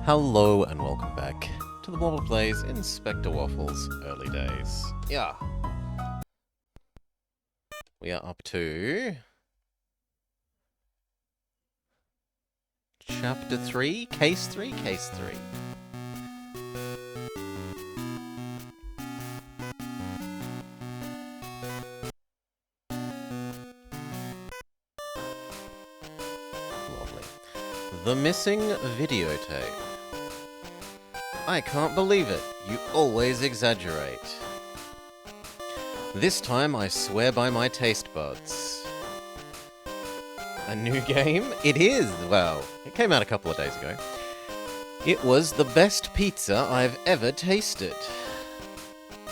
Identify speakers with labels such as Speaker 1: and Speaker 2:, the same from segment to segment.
Speaker 1: Hello and welcome back to the Blobber Plays Inspector Waffles early days. Yeah. We are up to Chapter 3? Case 3? Case 3. Lovely. The missing videotape. I can't believe it. You always exaggerate. This time I swear by my taste buds. A new game? It is! Well, it came out a couple of days ago. It was the best pizza I've ever tasted.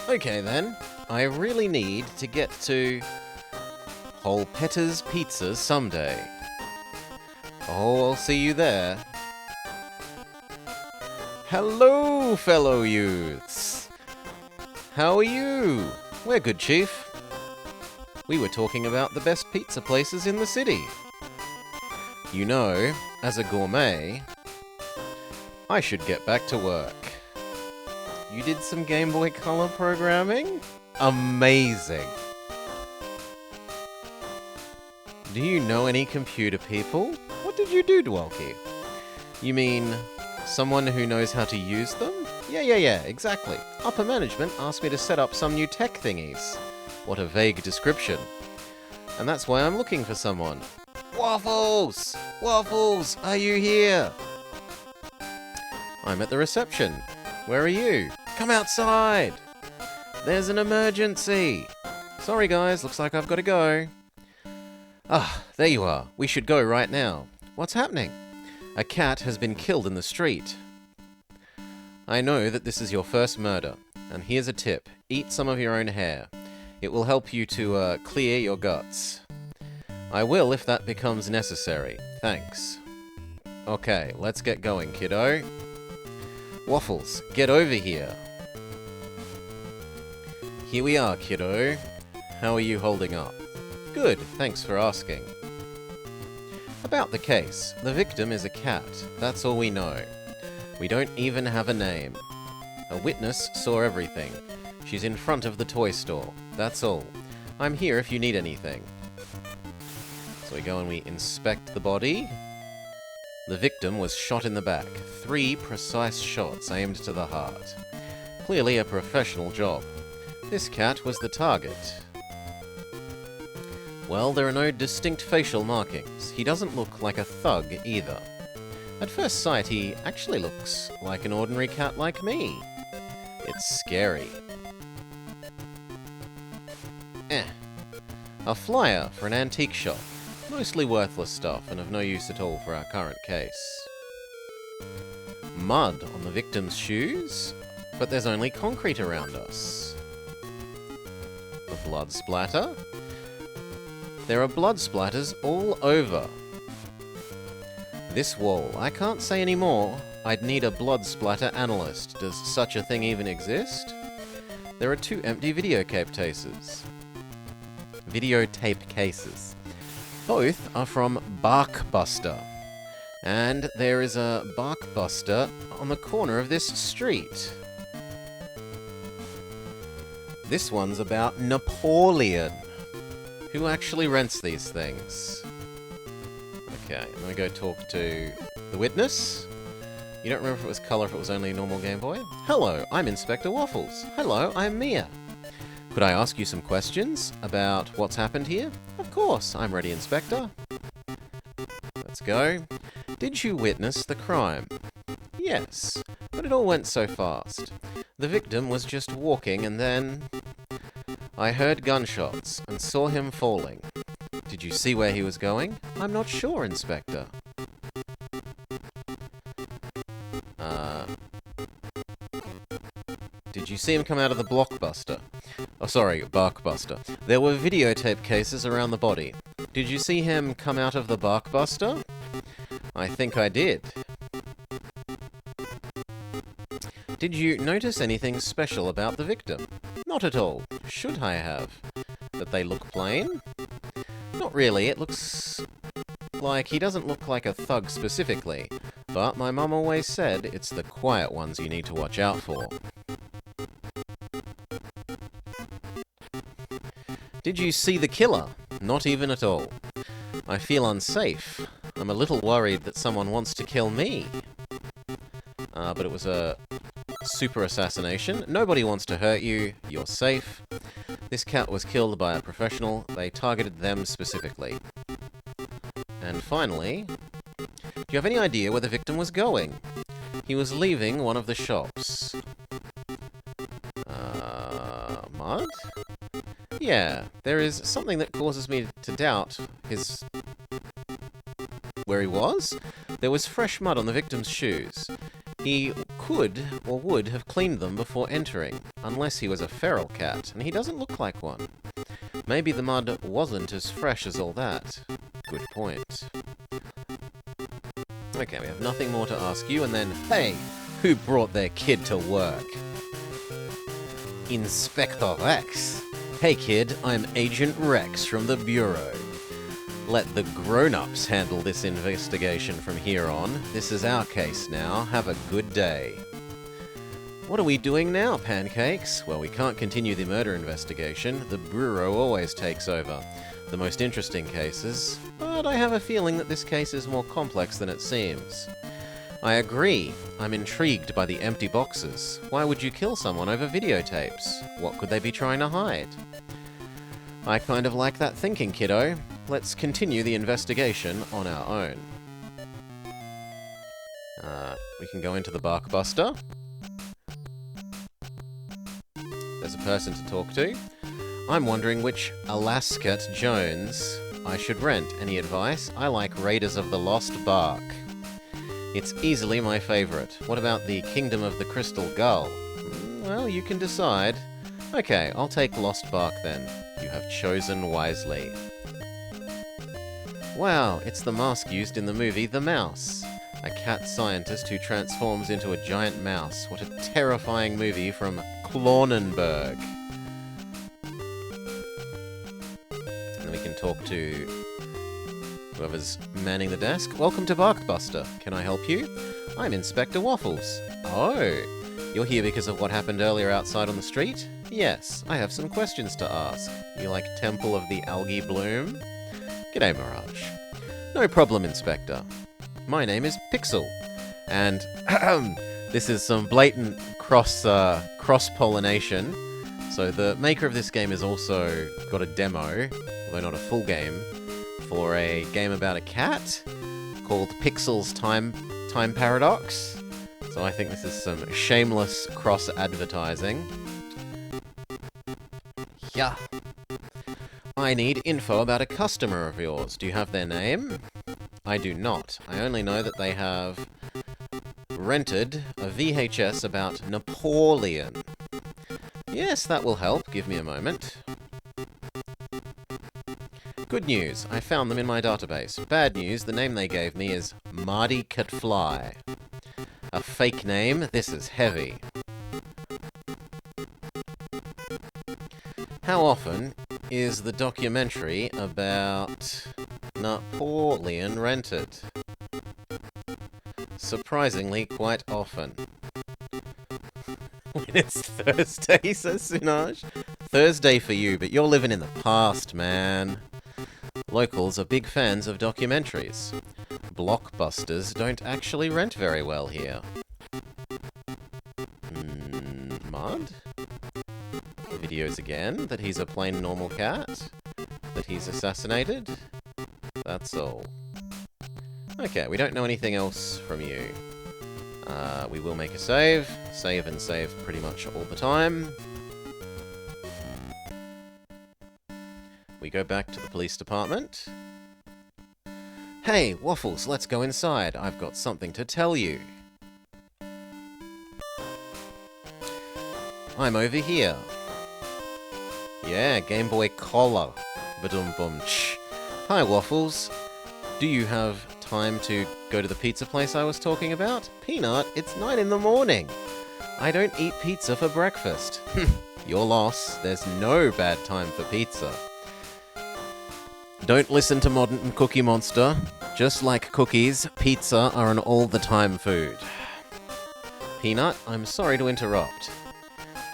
Speaker 1: Okay then, I really need to get to Holpetter's Pizza someday. Oh, I'll see you there. Hello, fellow youths! How are you? We're good, Chief. We were talking about the best pizza places in the city. You know, as a gourmet, I should get back to work. You did some Game Boy Color programming? Amazing! Do you know any computer people? What did you do, Dwalkie? You mean someone who knows how to use them? Yeah, exactly. Upper management asked me to set up some new tech thingies. What a vague description. And that's why I'm looking for someone. Waffles! Waffles, are you here? I'm at the reception. Where are you? Come outside! There's an emergency! Sorry guys, looks like I've got to go. Ah, there you are. We should go right now. What's happening? A cat has been killed in the street. I know that this is your first murder, and here's a tip. Eat some of your own hair. It will help you to clear your guts. I will if that becomes necessary. Thanks. Okay, let's get going, kiddo. Waffles, get over here. Here we are, kiddo. How are you holding up? Good, thanks for asking. About the case, the victim is a cat. That's all we know. We don't even have a name. A witness saw everything. She's in front of the toy store. That's all. I'm here if you need anything. So we go and we inspect the body. The victim was shot in the back. 3 precise shots aimed to the heart. Clearly a professional job. This cat was the target. Well, there are no distinct facial markings. He doesn't look like a thug either. At first sight, he actually looks like an ordinary cat like me. It's scary. A flyer for an antique shop. Mostly worthless stuff and of no use at all for our current case. Mud on the victim's shoes? But there's only concrete around us. A blood splatter? There are blood splatters all over. This wall. I can't say any more. I'd need a blood splatter analyst. Does such a thing even exist? There are 2 empty videotape cases. Videotape cases. Both are from Barkbuster. And there is a Barkbuster on the corner of this street. This one's about Napoleon. Who actually rents these things? Okay, I'm gonna go talk to the witness. You don't remember if it was colour, if it was only a normal Game Boy? Hello, I'm Inspector Waffles. Hello, I'm Mia. Could I ask you some questions about what's happened here? Of course, I'm ready, Inspector. Let's go. Did you witness the crime? Yes, but it all went so fast. The victim was just walking and then I heard gunshots and saw him falling. Did you see where he was going? I'm not sure, Inspector. Did you see him come out of the Blockbuster? Oh, sorry, Barkbuster. There were videotape cases around the body. Did you see him come out of the Barkbuster? I think I did. Did you notice anything special about the victim? Not at all. Should I have? That they look plain? Not really. It looks like he doesn't look like a thug specifically. But my mum always said it's the quiet ones you need to watch out for. Did you see the killer? Not even at all. I feel unsafe. I'm a little worried that someone wants to kill me. But it was a super assassination. Nobody wants to hurt you. You're safe. This cat was killed by a professional. They targeted them specifically. And finally, do you have any idea where the victim was going? He was leaving one of the shops. Mud? Yeah, there is something that causes me to doubt where he was. There was fresh mud on the victim's shoes. He could or would have cleaned them before entering, unless he was a feral cat, and he doesn't look like one. Maybe the mud wasn't as fresh as all that. Good point. Okay, we have nothing more to ask you, and then, hey, who brought their kid to work? Inspector Rex. Hey kid, I'm Agent Rex from the Bureau. Let the grown-ups handle this investigation from here on. This is our case now. Have a good day. What are we doing now, Pancakes? Well, we can't continue the murder investigation. The Bureau always takes over the most interesting cases, but I have a feeling that this case is more complex than it seems. I agree. I'm intrigued by the empty boxes. Why would you kill someone over videotapes? What could they be trying to hide? I kind of like that thinking, kiddo. Let's continue the investigation on our own. We can go into the Barkbuster. There's a person to talk to. I'm wondering which Alaskat Jones I should rent. Any advice? I like Raiders of the Lost Bark. It's easily my favourite. What about the Kingdom of the Crystal Gull? Well, you can decide. Okay, I'll take Lost Bark then. You have chosen wisely. Wow, it's the mask used in the movie The Mouse. A cat scientist who transforms into a giant mouse. What a terrifying movie from Cronenberg. And we can talk to whoever's manning the desk. Welcome to Barkbuster. Can I help you? I'm Inspector Waffles. Oh, you're here because of what happened earlier outside on the street? Yes, I have some questions to ask. You like Temple of the Algae Bloom? G'day, Mirage. No problem, Inspector. My name is Pixel, and this is some blatant cross-pollination. So the maker of this game has also got a demo, although not a full game, for a game about a cat called Pixel's Time Paradox. So I think this is some shameless cross-advertising. Yeah. I need info about a customer of yours. Do you have their name? I do not. I only know that they have rented a VHS about Napoleon. Yes, that will help. Give me a moment. Good news. I found them in my database. Bad news. The name they gave me is Marty Catfly. A fake name? This is heavy. How often is the documentary about Napoleon rented? Surprisingly, quite often. When it's Thursday, says Sunaj. Thursday for you, but you're living in the past, man. Locals are big fans of documentaries. Blockbusters don't actually rent very well here. Mud? Videos again, that he's a plain normal cat, that he's assassinated. That's all. Okay, we don't know anything else from you. We will make a save. Save and save pretty much all the time. We go back to the police department. Hey, Waffles, let's go inside. I've got something to tell you. I'm over here. Yeah, Game Boy Color. Badum-bum-ch. Hi, Waffles. Do you have time to go to the pizza place I was talking about? Peanut, it's 9 in the morning. I don't eat pizza for breakfast. Your loss. There's no bad time for pizza. Don't listen to modern Cookie Monster. Just like cookies, pizza are an all-the-time food. Peanut, I'm sorry to interrupt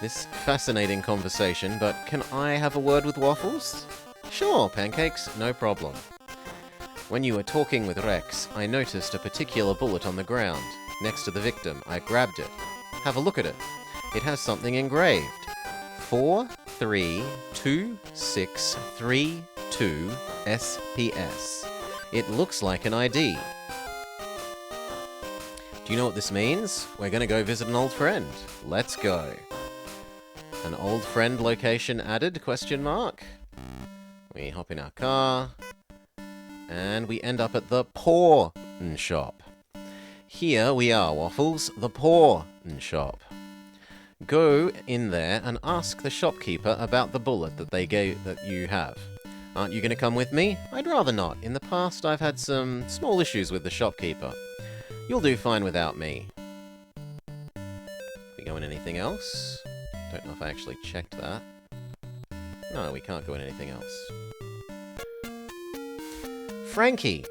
Speaker 1: this fascinating conversation, but can I have a word with Waffles? Sure, Pancakes, no problem. When you were talking with Rex, I noticed a particular bullet on the ground, next to the victim. I grabbed it. Have a look at it. It has something engraved. 432632 SPS. It looks like an ID. Do you know what this means? We're gonna go visit an old friend. Let's go. An old friend location added, question mark. We hop in our car, and we end up at the pawn shop. Here we are, Waffles, the pawn shop. Go in there and ask the shopkeeper about the bullet that you have. Aren't you going to come with me? I'd rather not. In the past, I've had some small issues with the shopkeeper. You'll do fine without me. We go in anything else? Don't know if I actually checked that. No, we can't go in anything else. Frankie!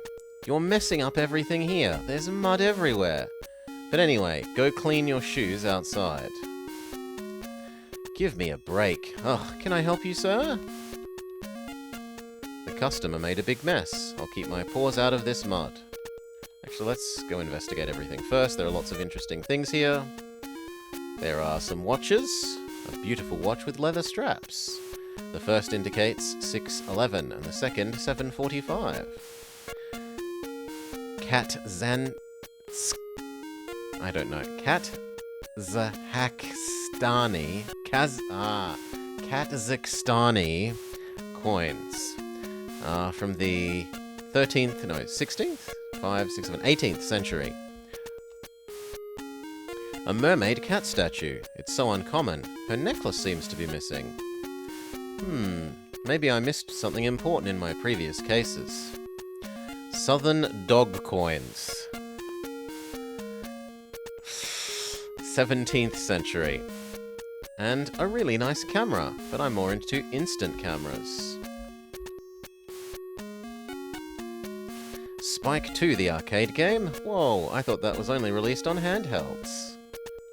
Speaker 1: You're messing up everything here. There's mud everywhere. But anyway, go clean your shoes outside. Give me a break. Ugh, can I help you, sir? The customer made a big mess. I'll keep my paws out of this mud. Actually, let's go investigate everything first. There are lots of interesting things here. There are some watches. A beautiful watch with leather straps. The first indicates 6:11 and the second 7:45. I don't know. Kazakhstani coins from the 16th? 18th century. A mermaid cat statue. It's so uncommon. Her necklace seems to be missing. Maybe I missed something important in my previous cases. Southern dog coins. 17th century. And a really nice camera, but I'm more into instant cameras. Spike 2, the arcade game? Whoa, I thought that was only released on handhelds.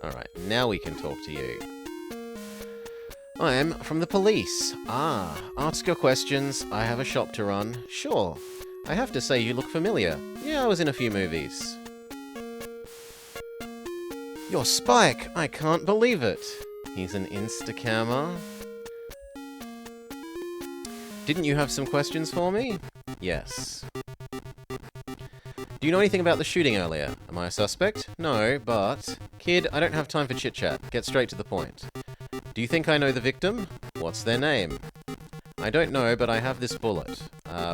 Speaker 1: Alright, now we can talk to you. I'm from the police. Ask your questions. I have a shop to run. Sure. I have to say you look familiar. Yeah, I was in a few movies. You're Spike! I can't believe it! He's an Instacammer. Didn't you have some questions for me? Yes. Do you know anything about the shooting earlier? Am I a suspect? No, but... Kid, I don't have time for chit-chat. Get straight to the point. Do you think I know the victim? What's their name? I don't know, but I have this bullet.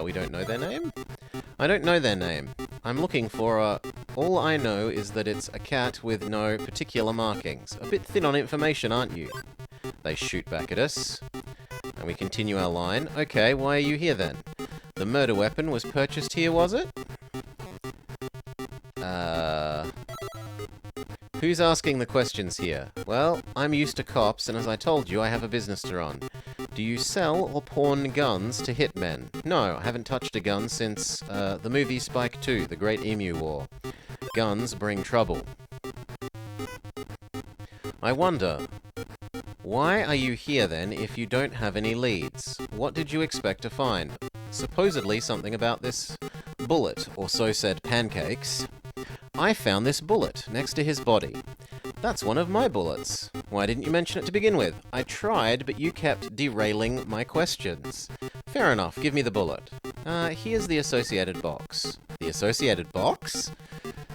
Speaker 1: We don't know their name? I don't know their name. I'm looking for a... All I know is that it's a cat with no particular markings. A bit thin on information, aren't you? They shoot back at us. And we continue our line. Okay, why are you here then? The murder weapon was purchased here, was it? Who's asking the questions here? Well, I'm used to cops, and as I told you, I have a business to run. Do you sell or pawn guns to hitmen? No, I haven't touched a gun since the movie Spike 2, The Great Emu War. Guns bring trouble. I wonder, why are you here then if you don't have any leads? What did you expect to find? Supposedly something about this bullet, or so said Pancakes. I found this bullet next to his body. That's one of my bullets. Why didn't you mention it to begin with? I tried, but you kept derailing my questions. Fair enough, give me the bullet. Here's the associated box. The associated box?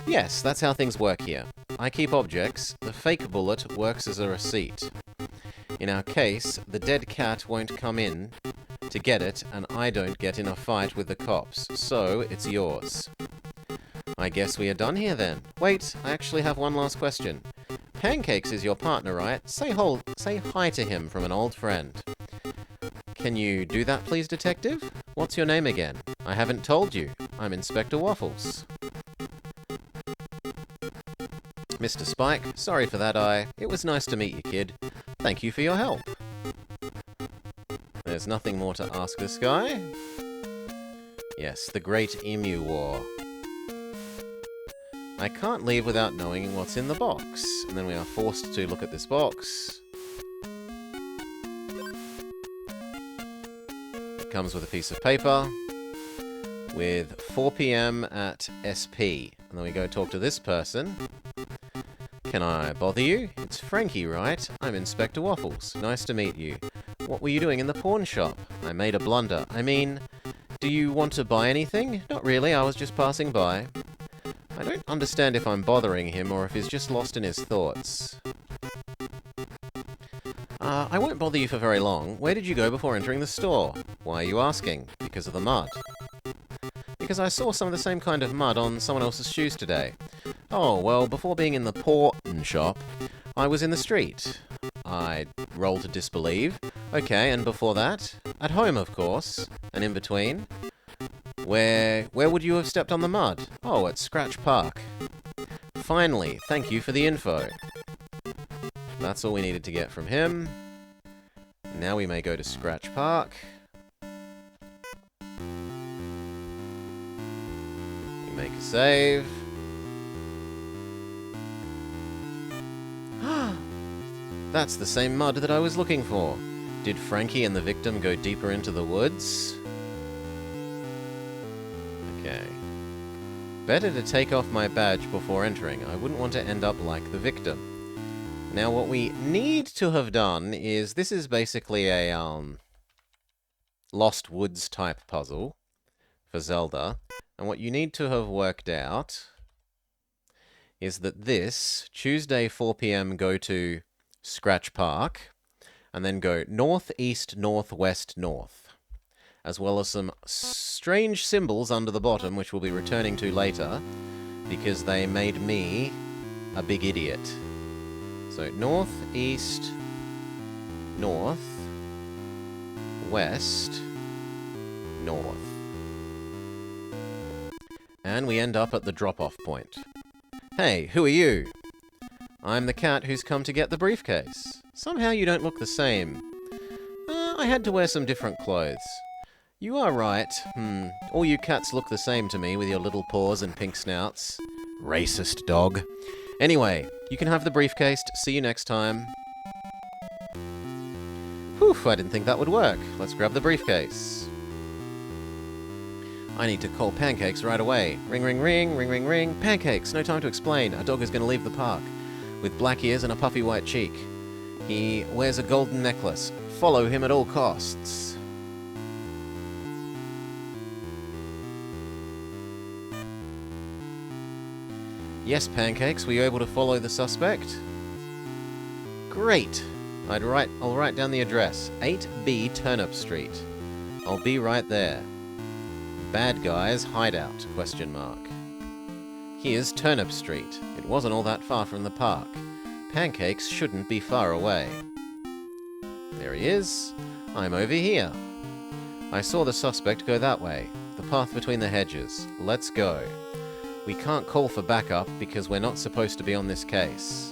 Speaker 1: Yes, that's how things work here. I keep objects. The fake bullet works as a receipt. In our case, the dead cat won't come in to get it, and I don't get in a fight with the cops, so it's yours. I guess we are done here then. Wait, I actually have one last question. Pancakes is your partner, right? Say hi to him from an old friend. Can you do that, please, detective? What's your name again? I haven't told you. I'm Inspector Waffles. Mr. Spike, sorry for that eye. It was nice to meet you, kid. Thank you for your help. There's nothing more to ask this guy. Yes, the Great Emu War. I can't leave without knowing what's in the box. And then we are forced to look at this box. It comes with a piece of paper with 4 PM at SP. And then we go talk to this person. Can I bother you? It's Frankie, right? I'm Inspector Waffles. Nice to meet you. What were you doing in the pawn shop? I made a blunder. I mean, do you want to buy anything? Not really, I was just passing by. I don't understand if I'm bothering him or if he's just lost in his thoughts. I won't bother you for very long. Where did you go before entering the store? Why are you asking? Because of the mud. Because I saw some of the same kind of mud on someone else's shoes today. Oh, well, before being in the pawn shop, I was in the street. I roll to disbelieve. Okay, and before that? At home, of course. And in between? Where would you have stepped on the mud? Oh, at Scratch Park. Finally, thank you for the info. That's all we needed to get from him. Now we may go to Scratch Park. We make a save. That's the same mud that I was looking for. Did Frankie and the victim go deeper into the woods? Okay. Better to take off my badge before entering. I wouldn't want to end up like the victim. Now what we need to have done is, this is basically a Lost Woods type puzzle for Zelda. And what you need to have worked out is that this, Tuesday 4 PM, go to Scratch Park, and then go north, east, northwest, north. As well as some strange symbols under the bottom, which we'll be returning to later, because they made me a big idiot. So north, east, north, west, north. And we end up at the drop-off point. Hey, who are you? I'm the cat who's come to get the briefcase. Somehow you don't look the same. I had to wear some different clothes. You are right. All you cats look the same to me with your little paws and pink snouts. Racist dog. Anyway, you can have the briefcase. See you next time. Whew, I didn't think that would work. Let's grab the briefcase. I need to call Pancakes right away. Ring, ring, ring, ring, ring, ring. Pancakes, no time to explain. Our dog is going to leave the park. With black ears and a puffy white cheek. He wears a golden necklace. Follow him at all costs. Yes, Pancakes, were you able to follow the suspect? Great. I'll write down the address. 8B Turnip Street. I'll be right there. Bad guy's hideout, question mark. Here's Turnip Street. It wasn't all that far from the park. Pancakes shouldn't be far away. There he is. I'm over here. I saw the suspect go that way. The path between the hedges. Let's go. We can't call for backup because we're not supposed to be on this case.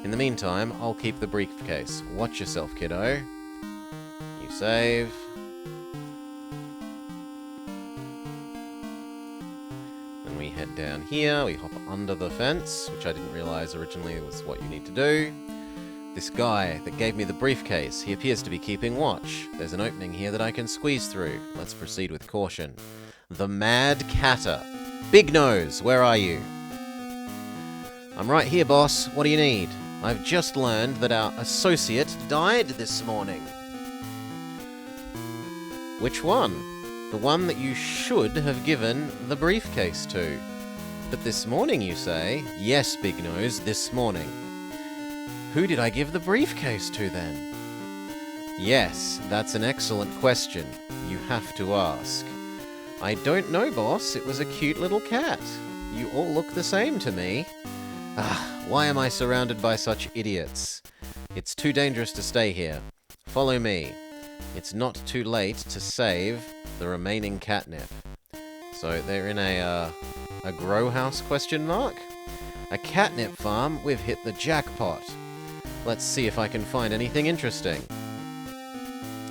Speaker 1: In the meantime, I'll keep the briefcase. Watch yourself, kiddo. You save. Then we head down here. We hop under the fence, which I didn't realize originally was what you need to do. This guy that gave me the briefcase, he appears to be keeping watch. There's an opening here that I can squeeze through. Let's proceed with caution. The Mad Catter. Big Nose, where are you? I'm right here, boss. What do you need? I've just learned that our associate died this morning. Which one? The one that you should have given the briefcase to. But this morning, you say? Yes, Big Nose, this morning. Who did I give the briefcase to, then? Yes, that's an excellent question. You have to ask. I don't know, boss. It was a cute little cat. You all look the same to me. Why am I surrounded by such idiots? It's too dangerous to stay here. Follow me. It's not too late to save the remaining catnip. So they're in a grow house, question mark? A catnip farm? We've hit the jackpot. Let's see if I can find anything interesting.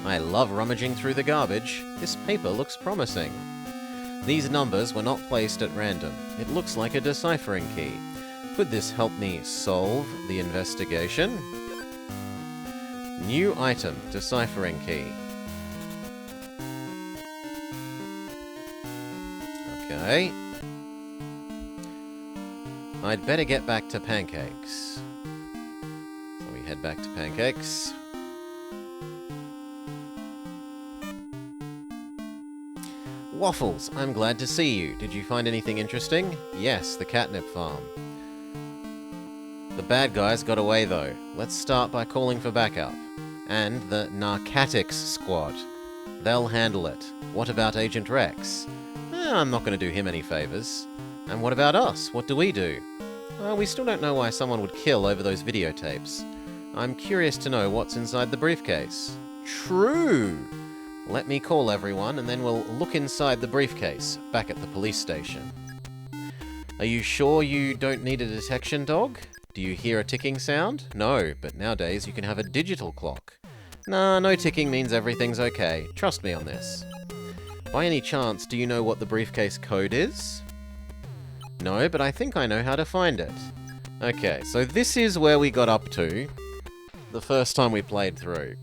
Speaker 1: I love rummaging through the garbage. This paper looks promising. These numbers were not placed at random. It looks like a deciphering key. Could this help me solve the investigation? New item, deciphering key. Okay. I'd better get back to pancakes. So we head back to pancakes. Waffles, I'm glad to see you. Did you find anything interesting? Yes, the catnip farm. The bad guys got away though. Let's start by calling for backup. And the narcotics squad. They'll handle it. What about Agent Rex? I'm not going to do him any favors. And what about us? What do we do? We still don't know why someone would kill over those videotapes. I'm curious to know what's inside the briefcase. True! Let me call everyone and then we'll look inside the briefcase, back at the police station. Are you sure you don't need a detection dog? Do you hear a ticking sound? No, but nowadays you can have a digital clock. Nah, no ticking means everything's okay. Trust me on this. By any chance, do you know what the briefcase code is? No, but I think I know how to find it. Okay, so this is where we got up to the first time we played through.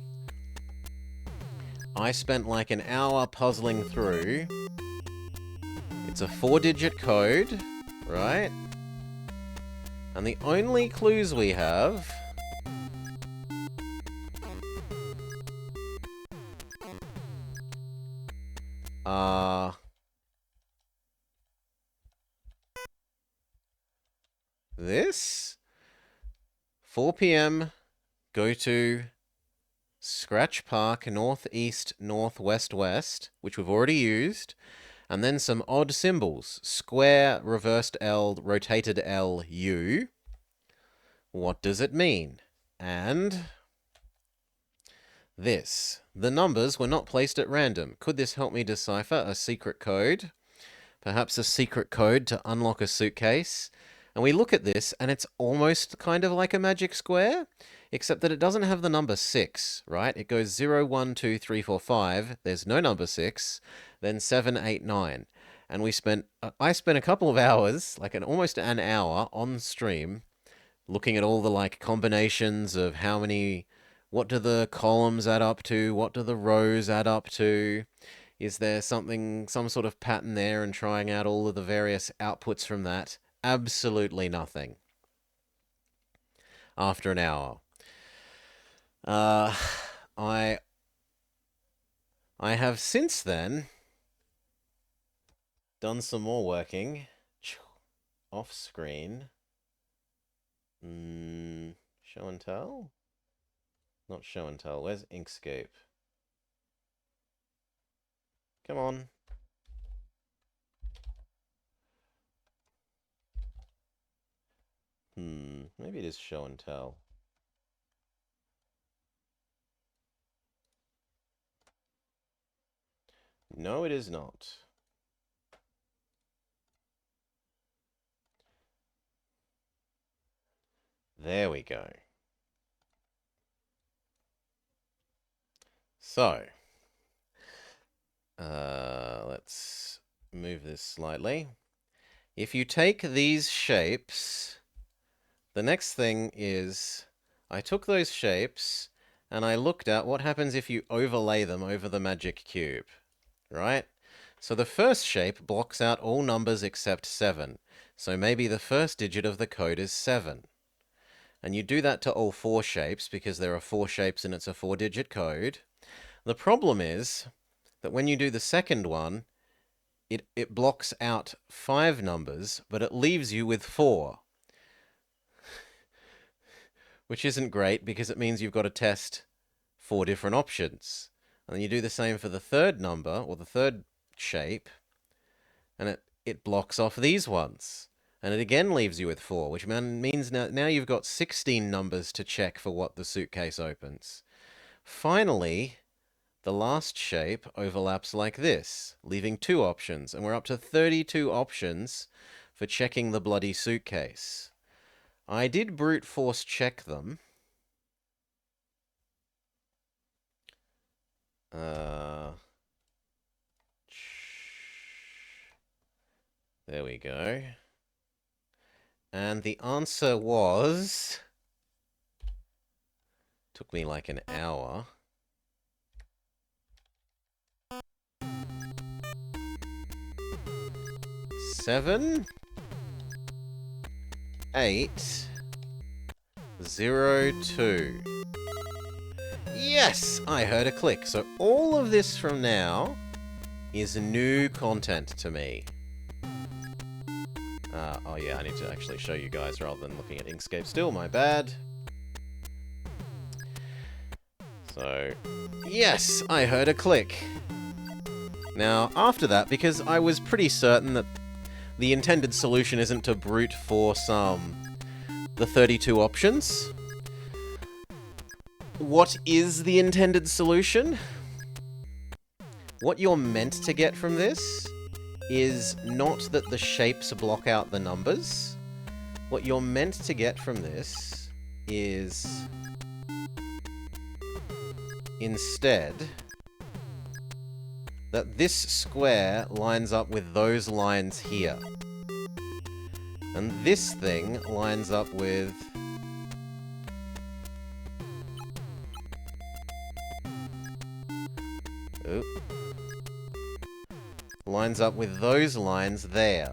Speaker 1: I spent like an hour puzzling through. It's a 4-digit code, right? And the only clues we have are this. 4 p.m. Go to Scratch Park, northeast, northwest, west, which we've already used. And then some odd symbols. Square, reversed L, rotated L, U. What does it mean? And this. The numbers were not placed at random. Could this help me decipher a secret code? Perhaps a secret code to unlock a suitcase? And we look at this, and it's almost kind of like a magic square, except that it doesn't have the number 6, right? It goes 0, 1, 2, 3, 4, 5. There's no number 6. Then 7, 8, 9. And I spent a couple of hours, almost an hour on stream, looking at all the like combinations of what do the columns add up to? What do the rows add up to? Is there some sort of pattern there, and trying out all of the various outputs from that? Absolutely nothing. After an hour. I have since then done some more working off screen. Show and tell? Not show and tell. Where's Inkscape? Come on. Maybe it is show and tell. No, it is not. There we go. So, let's move this slightly. If you take these shapes, the next thing is, I took those shapes and I looked at what happens if you overlay them over the magic cube, right? So the first shape blocks out all numbers except 7. So maybe the first digit of the code is 7. And you do that to all 4 shapes because there are 4 shapes and it's a 4-digit code. The problem is that when you do the second one, it blocks out 5 numbers, but it leaves you with 4. Which isn't great because it means you've got to test 4 different options. And then you do the same for the third number, or the third shape, and it blocks off these ones. And it again leaves you with 4, which means now you've got 16 numbers to check for what the suitcase opens. Finally, the last shape overlaps like this, leaving 2 options, and we're up to 32 options for checking the bloody suitcase. I did brute force check them. There we go. And the answer was... Took me like an hour. 7, 8, 0, 2. Yes! I heard a click. So all of this from now is new content to me. Oh yeah, I need to actually show you guys rather than looking at Inkscape still, my bad. So, yes, I heard a click. Now, after that, because I was pretty certain that the intended solution isn't to brute force the 32 options. What is the intended solution? What you're meant to get from this is not that the shapes block out the numbers. What you're meant to get from this is instead that this square lines up with those lines here. And this thing lines up with... Oop. Lines up with those lines there.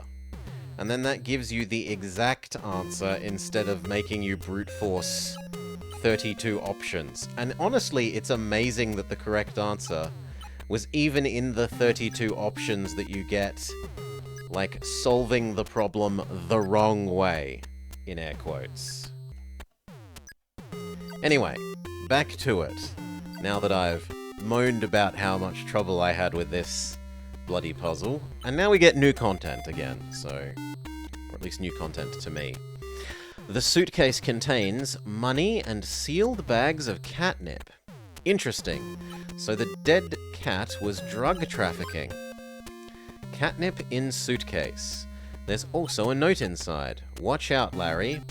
Speaker 1: And then that gives you the exact answer instead of making you brute force 32 options. And honestly, it's amazing that the correct answer was even in the 32 options that you get, like, solving the problem the wrong way, in air quotes. Anyway, back to it. Now that I've moaned about how much trouble I had with this bloody puzzle. And now we get new content again, so... or at least new content to me. The suitcase contains money and sealed bags of catnip. Interesting. So the dead cat was drug trafficking. Catnip in suitcase. There's also a note inside. Watch out, Larry.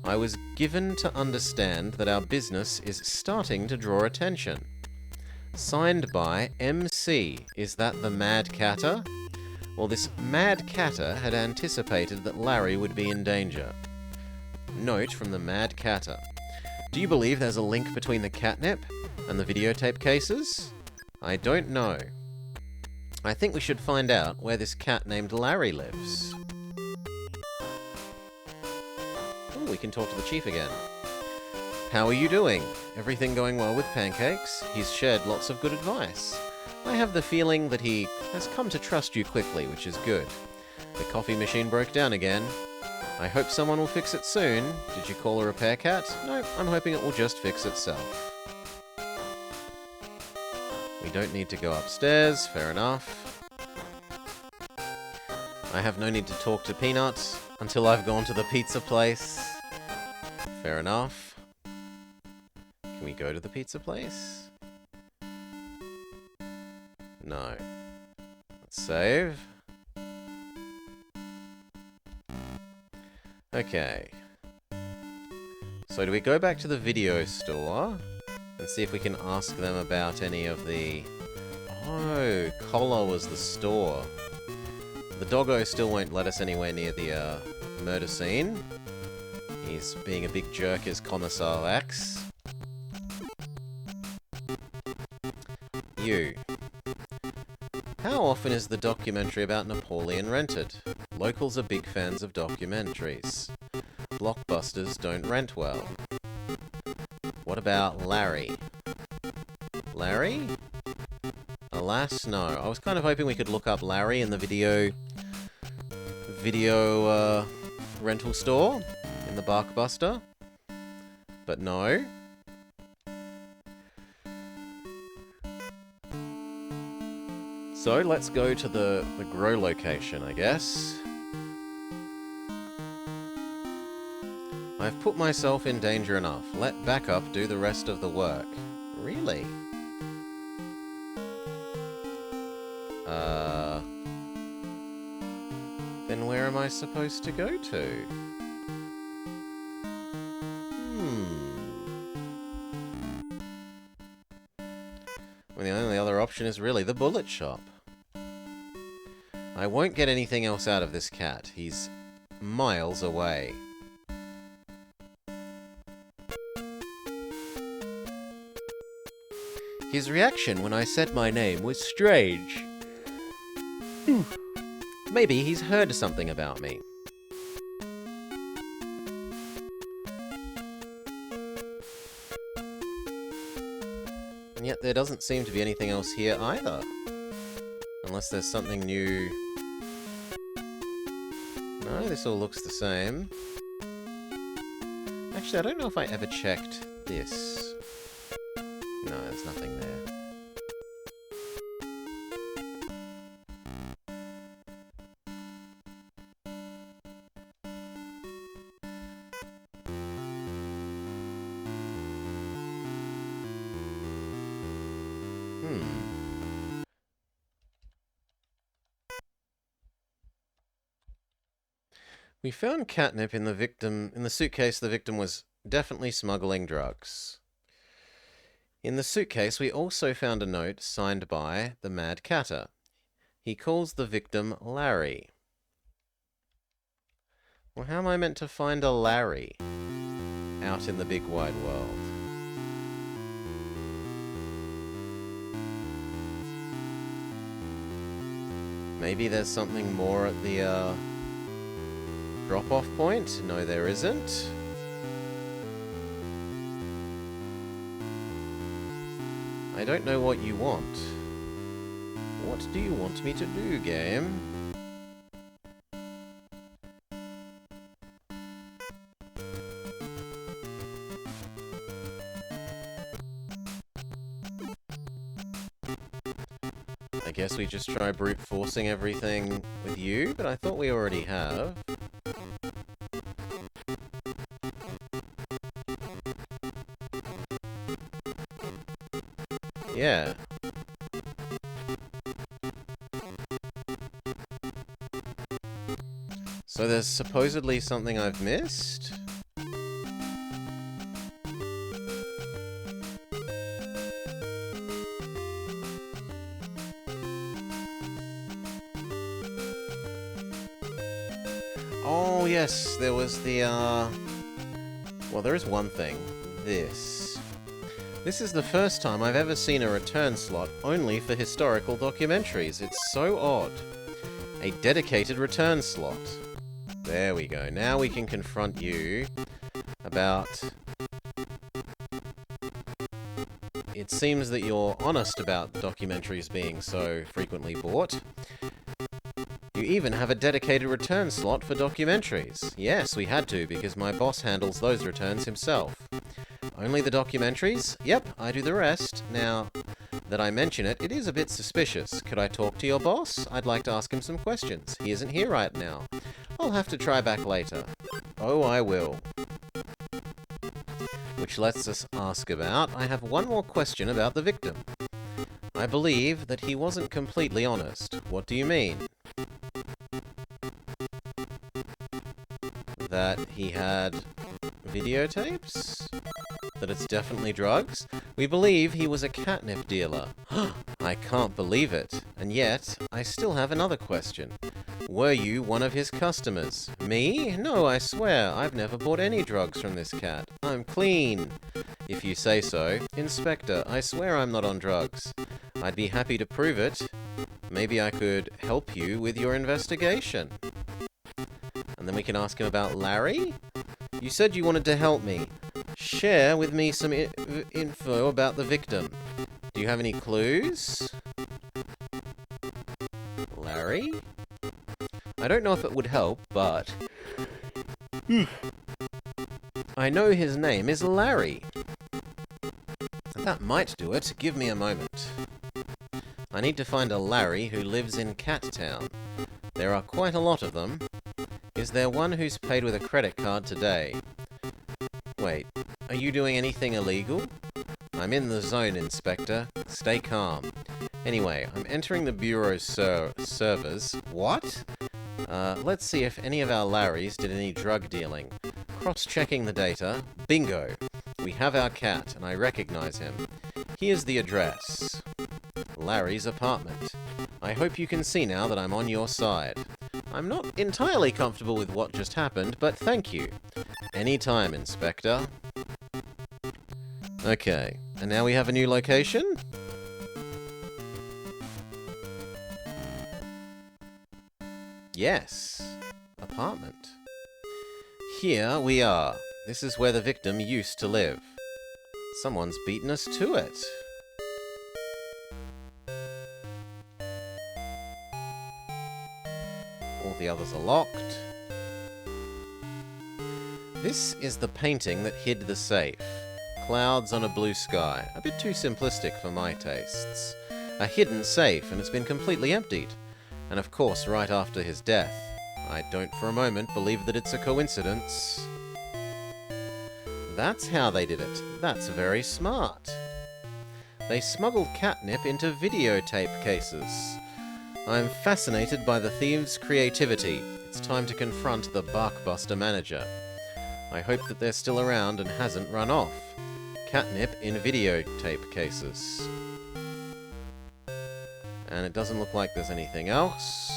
Speaker 1: I was given to understand that our business is starting to draw attention. Signed by MC. Is that the Mad Catter? Well, this Mad Catter had anticipated that Larry would be in danger. Note from the Mad Catter. Do you believe there's a link between the catnip and the videotape cases? I don't know. I think we should find out where this cat named Larry lives. Oh, we can talk to the chief again. How are you doing? Everything going well with Pancakes? He's shared lots of good advice. I have the feeling that he has come to trust you quickly, which is good. The coffee machine broke down again. I hope someone will fix it soon. Did you call a repair cat? No, I'm hoping it will just fix itself. We don't need to go upstairs, fair enough. I have no need to talk to Peanut until I've gone to the pizza place. Fair enough. Can we go to the pizza place? No. Let's save. Okay. So do we go back to the video store and see if we can ask them about any of the... Oh, Collar was the store. The doggo still won't let us anywhere near the murder scene. He's being a big jerk as Commissar X. You. How often is the documentary about Napoleon rented? Locals are big fans of documentaries. Blockbusters don't rent well. What about Larry? Larry? Alas, no. I was kind of hoping we could look up Larry in the video rental store in the Barkbuster. But no. So let's go to the grow location, I guess. I've put myself in danger enough. Let backup do the rest of the work. Really? Then where am I supposed to go to? Well, the only other option is really the bullet shop. I won't get anything else out of this cat. He's miles away. His reaction when I said my name was strange. Maybe he's heard something about me. And yet there doesn't seem to be anything else here either. Unless there's something new. No, this all looks the same. Actually, I don't know if I ever checked this. No, there's nothing there. We found catnip in the suitcase the victim was definitely smuggling drugs. In the suitcase, we also found a note signed by the Mad Catter. He calls the victim Larry. Well, how am I meant to find a Larry out in the big wide world? Maybe there's something more at the, drop-off point? No, there isn't. I don't know what you want. What do you want me to do, game? I guess we just try brute forcing everything with you, but I thought we already have. Yeah. So there's supposedly something I've missed? Oh, yes, there was the, well, there is one thing. This is the first time I've ever seen a return slot only for historical documentaries. It's so odd. A dedicated return slot. There we go. Now we can confront you about... It seems that you're honest about documentaries being so frequently bought. You even have a dedicated return slot for documentaries. Yes, we had to, because my boss handles those returns himself. Only the documentaries? Yep, I do the rest. Now that I mention it, it is a bit suspicious. Could I talk to your boss? I'd like to ask him some questions. He isn't here right now. I'll have to try back later. Oh, I will. Which lets us ask about... I have one more question about the victim. I believe that he wasn't completely honest. What do you mean? That he had videotapes? That it's definitely drugs? We believe he was a catnip dealer. I can't believe it. And yet, I still have another question. Were you one of his customers? Me? No, I swear, I've never bought any drugs from this cat. I'm clean. If you say so. Inspector, I swear I'm not on drugs. I'd be happy to prove it. Maybe I could help you with your investigation. And then we can ask him about Larry? You said you wanted to help me. Share with me some info about the victim. Do you have any clues? Larry? I don't know if it would help, but... I know his name is Larry. That might do it. Give me a moment. I need to find a Larry who lives in Cat Town. There are quite a lot of them. Is there one who's paid with a credit card today? Wait, are you doing anything illegal? I'm in the zone, Inspector. Stay calm. Anyway, I'm entering the Bureau's servers. What? Let's see if any of our Larrys did any drug dealing. Cross-checking the data. Bingo! We have our cat, and I recognize him. Here's the address. Larry's apartment. I hope you can see now that I'm on your side. I'm not entirely comfortable with what just happened, but thank you. Anytime, Inspector. Okay, and now we have a new location? Yes, apartment. Here we are. This is where the victim used to live. Someone's beaten us to it. All the others are locked. This is the painting that hid the safe. Clouds on a blue sky. A bit too simplistic for my tastes. A hidden safe, and it's been completely emptied. And of course, right after his death. I don't for a moment believe that it's a coincidence. That's how they did it. That's very smart. They smuggled catnip into videotape cases. I'm fascinated by the thieves' creativity. It's time to confront the Barkbuster manager. I hope that they're still around and hasn't run off. Catnip in videotape cases. And it doesn't look like there's anything else.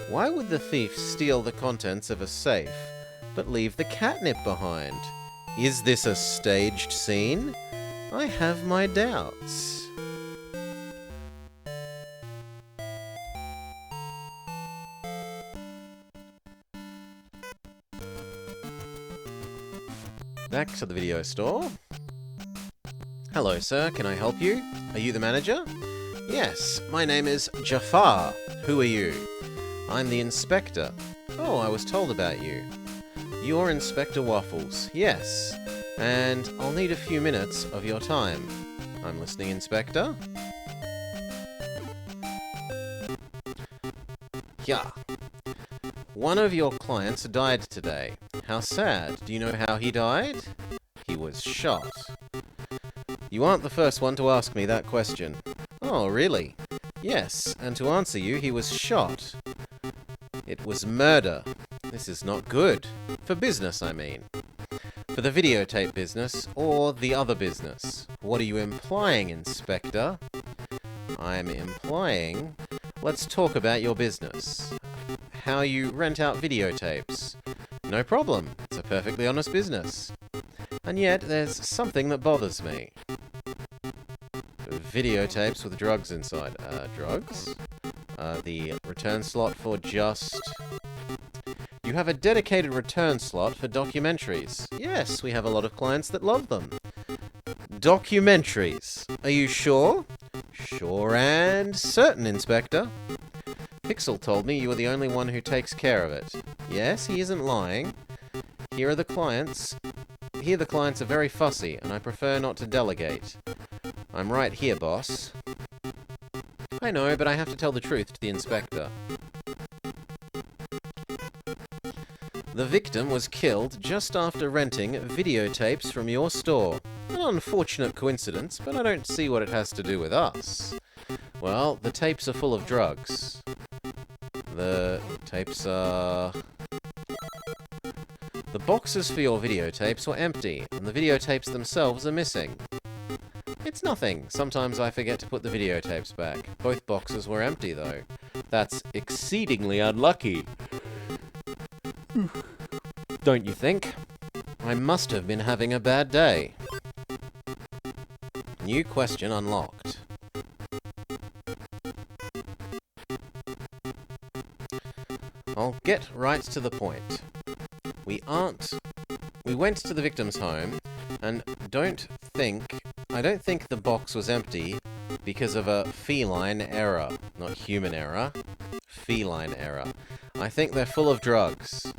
Speaker 1: Why would the thief steal the contents of a safe, but leave the catnip behind? Is this a staged scene? I have my doubts. Back to the video store. Hello, sir. Can I help you? Are you the manager? Yes, my name is Jafar. Who are you? I'm the inspector. Oh, I was told about you. You're Inspector Waffles. Yes. And I'll need a few minutes of your time. I'm listening, Inspector. Yeah. One of your clients died today. How sad. Do you know how he died? He was shot. You aren't the first one to ask me that question. Oh, really? Yes, and to answer you, he was shot. It was murder. This is not good. For business, I mean. For the videotape business, or the other business. What are you implying, Inspector? I'm implying... Let's talk about your business. How you rent out videotapes. No problem. It's a perfectly honest business. And yet, there's something that bothers me. Videotapes with drugs inside. Drugs? The return slot for just... You have a dedicated return slot for documentaries. Yes, we have a lot of clients that love them. Documentaries. Are you sure? Sure and certain, Inspector. Pixel told me you were the only one who takes care of it. Yes, he isn't lying. Here are the clients. Here the clients are very fussy, and I prefer not to delegate. I'm right here, boss. I know, but I have to tell the truth to the inspector. The victim was killed just after renting videotapes from your store. An unfortunate coincidence, but I don't see what it has to do with us. Well, the tapes are full of drugs. The tapes are... The boxes for your videotapes were empty, and the videotapes themselves are missing. It's nothing. Sometimes I forget to put the videotapes back. Both boxes were empty, though. That's exceedingly unlucky. Don't you think? I must have been having a bad day. New question unlocked. I'll get right to the point. We went to the victim's home, and I don't think the box was empty because of a feline error. Not human error. Feline error. I think they're full of drugs.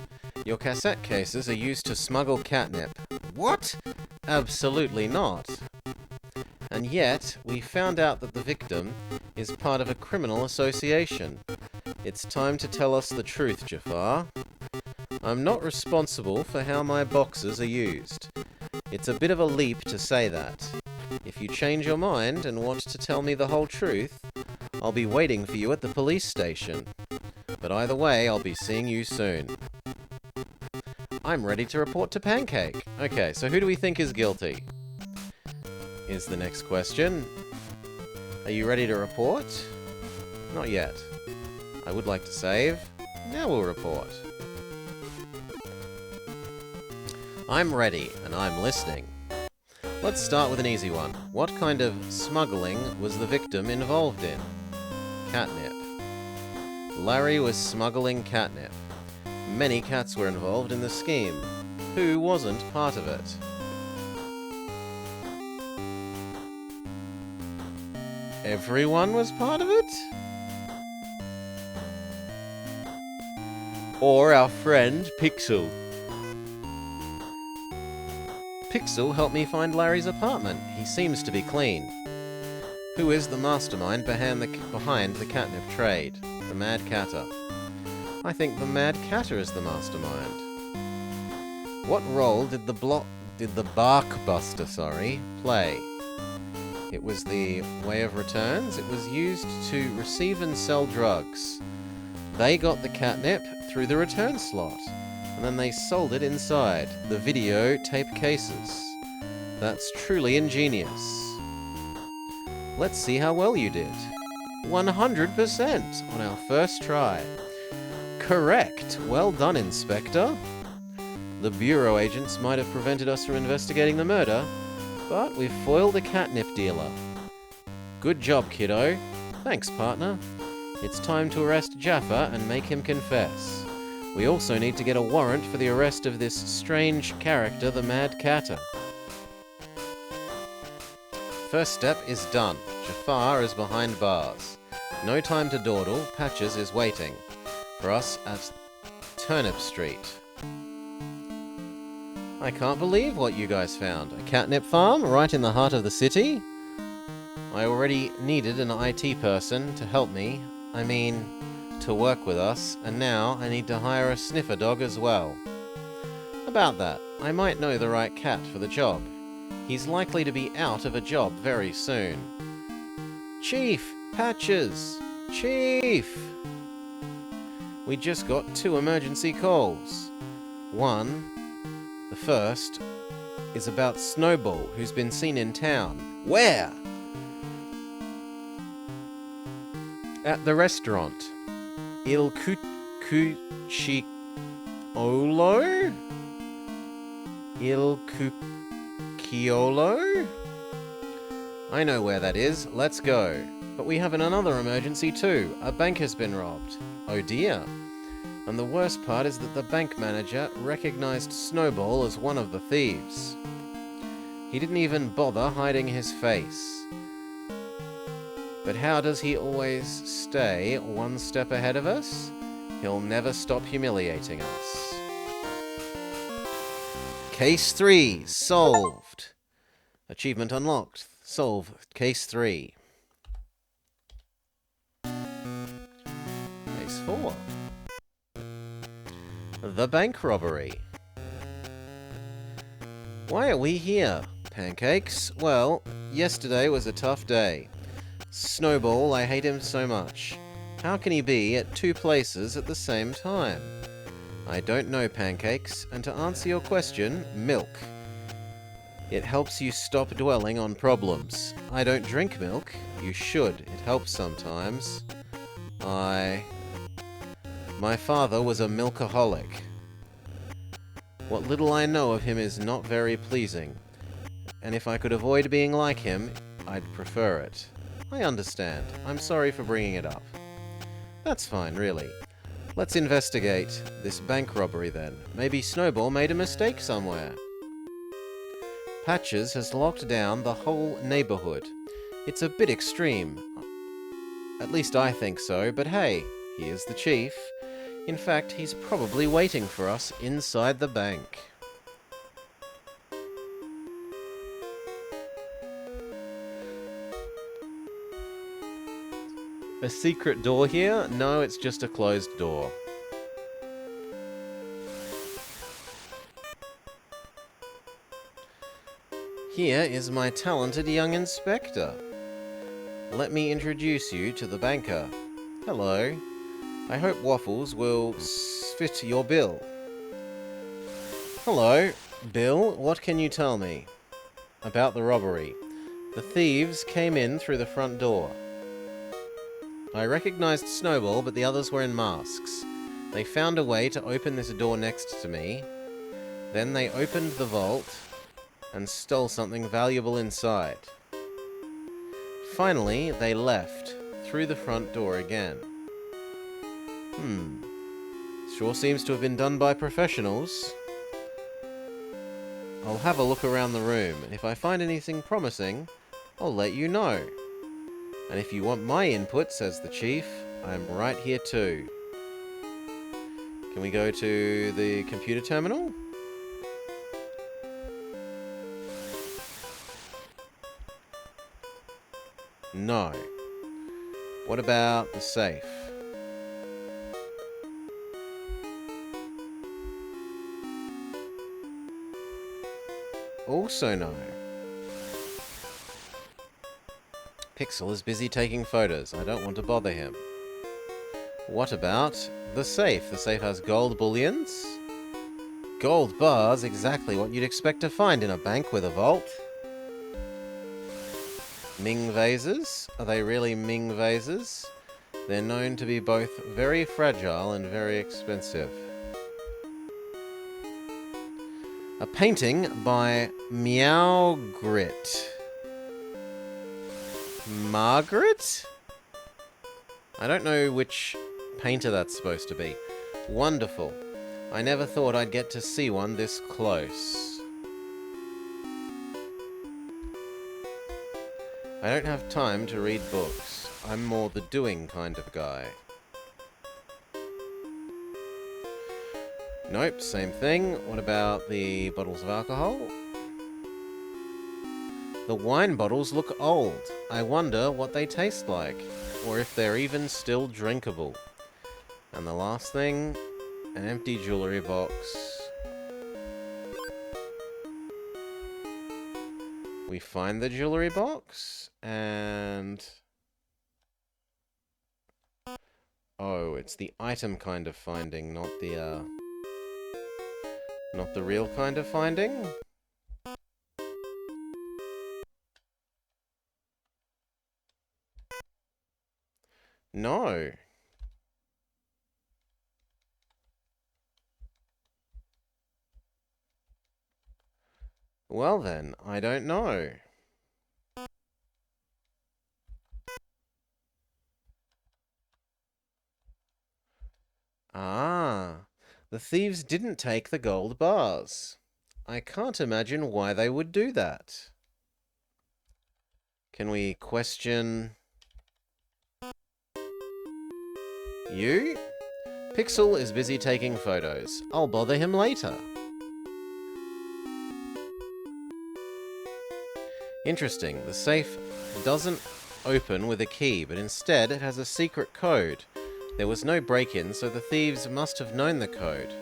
Speaker 1: Your cassette cases are used to smuggle catnip. What? Absolutely not. And yet, we found out that the victim is part of a criminal association. It's time to tell us the truth, Jafar. I'm not responsible for how my boxes are used. It's a bit of a leap to say that. If you change your mind and want to tell me the whole truth, I'll be waiting for you at the police station. But either way, I'll be seeing you soon. I'm ready to report to Pancake. Okay, so who do we think is guilty? Is the next question. Are you ready to report? Not yet. I would like to save. Now we'll report. I'm ready, and I'm listening. Let's start with an easy one. What kind of smuggling was the victim involved in? Catnip. Larry was smuggling catnip. Many cats were involved in the scheme. Who wasn't part of it? Everyone was part of it? Or our friend Pixel. Pixel helped me find Larry's apartment. He seems to be clean. Who is the mastermind behind the catnip trade? The Mad Catter. I think the Mad Catter is the mastermind. What role did the Barkbuster, play? It was the way of returns. It was used to receive and sell drugs. They got the catnip through the return slot, and then they sold it inside the videotape cases. That's truly ingenious. Let's see how well you did. 100% on our first try. Correct. Well done, Inspector. The Bureau agents might have prevented us from investigating the murder, but we've foiled a catnip dealer. Good job, kiddo. Thanks, partner. It's time to arrest Jaffa and make him confess. We also need to get a warrant for the arrest of this strange character, the Mad Catter. First step is done. Jafar is behind bars. No time to dawdle. Patches is waiting for us at Turnip Street. I can't believe what you guys found. A catnip farm right in the heart of the city? I already needed an IT person to help me. I mean, to work with us, and now I need to hire a sniffer dog as well. About that, I might know the right cat for the job. He's likely to be out of a job very soon. Chief! Patches! Chief! We just got 2 emergency calls. One, the first, is about Snowball, who's been seen in town. Where? At the restaurant. Il Cucciolo? Il Cucciolo? I know where that is. Let's go. But we have another emergency too. A bank has been robbed. Oh dear. And the worst part is that the bank manager recognized Snowball as one of the thieves. He didn't even bother hiding his face. But how does he always stay one step ahead of us? He'll never stop humiliating us. Case 3, solved. Achievement unlocked. Solve Case 3. Case 4. The bank robbery. Why are we here? Pancakes? Well, yesterday was a tough day. Snowball, I hate him so much. How can he be at 2 places at the same time? I don't know, Pancakes, and to answer your question, milk. It helps you stop dwelling on problems. I don't drink milk. You should. It helps sometimes. My father was a milkaholic. What little I know of him is not very pleasing, and if I could avoid being like him, I'd prefer it. I understand. I'm sorry for bringing it up. That's fine, really. Let's investigate this bank robbery then. Maybe Snowball made a mistake somewhere. Patches has locked down the whole neighborhood. It's a bit extreme. At least I think so, but hey, he is the chief. In fact, he's probably waiting for us inside the bank. A secret door here? No, it's just a closed door. Here is my talented young inspector. Let me introduce you to the banker. Hello. I hope Waffles will fit your bill. Hello, Bill. What can you tell me about the robbery? The thieves came in through the front door. I recognized Snowball, but the others were in masks. They found a way to open this door next to me. Then they opened the vault and stole something valuable inside. Finally, they left through the front door again. Sure seems to have been done by professionals. I'll have a look around the room, and if I find anything promising, I'll let you know. And if you want my input, says the chief, I'm right here too. Can we go to the computer terminal? No. What about the safe? Also no. Pixel is busy taking photos. I don't want to bother him. What about the safe? The safe has gold bullions. Gold bars, exactly what you'd expect to find in a bank with a vault. Ming vases? Are they really Ming vases? They're known to be both very fragile and very expensive. A painting by Meow Grit. Margaret? I don't know which painter that's supposed to be. Wonderful. I never thought I'd get to see one this close. I don't have time to read books. I'm more the doing kind of guy. Nope, same thing. What about the bottles of alcohol? The wine bottles look old. I wonder what they taste like, or if they're even still drinkable. And the last thing, an empty jewellery box. We find the jewellery box, and... oh, it's the item kind of finding, not the real kind of finding? No. Well then, I don't know. Ah, the thieves didn't take the gold bars. I can't imagine why they would do that. Can we question... you? Pixel is busy taking photos. I'll bother him later. Interesting. The safe doesn't open with a key, but instead it has a secret code. There was no break-in, so the thieves must have known the code.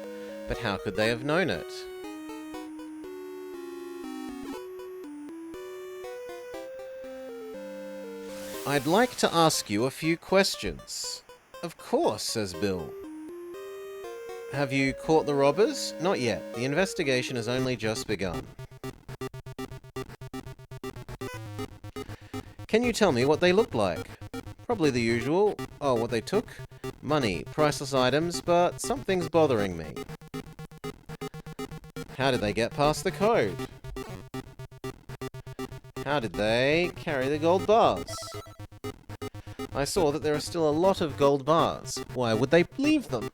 Speaker 1: But how could they have known it? I'd like to ask you a few questions. Of course, says Bill. Have you caught the robbers? Not yet. The investigation has only just begun. Can you tell me what they looked like? Probably the usual. Oh, what they took? Money, priceless items, but something's bothering me. How did they get past the code? How did they carry the gold bars? I saw that there are still a lot of gold bars. Why would they leave them?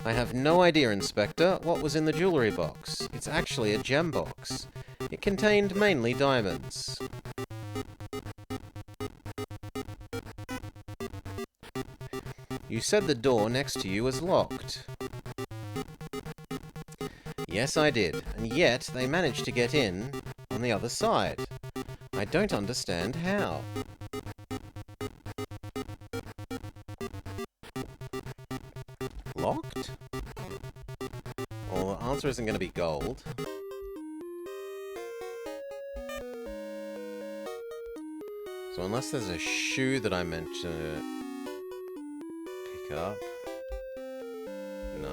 Speaker 1: I have no idea, Inspector, what was in the jewellery box. It's actually a gem box. It contained mainly diamonds. You said the door next to you was locked. Yes, I did, and yet they managed to get in on the other side. I don't understand how. Locked? Well, the answer isn't going to be gold. So unless there's a shoe that I meant to pick up... no.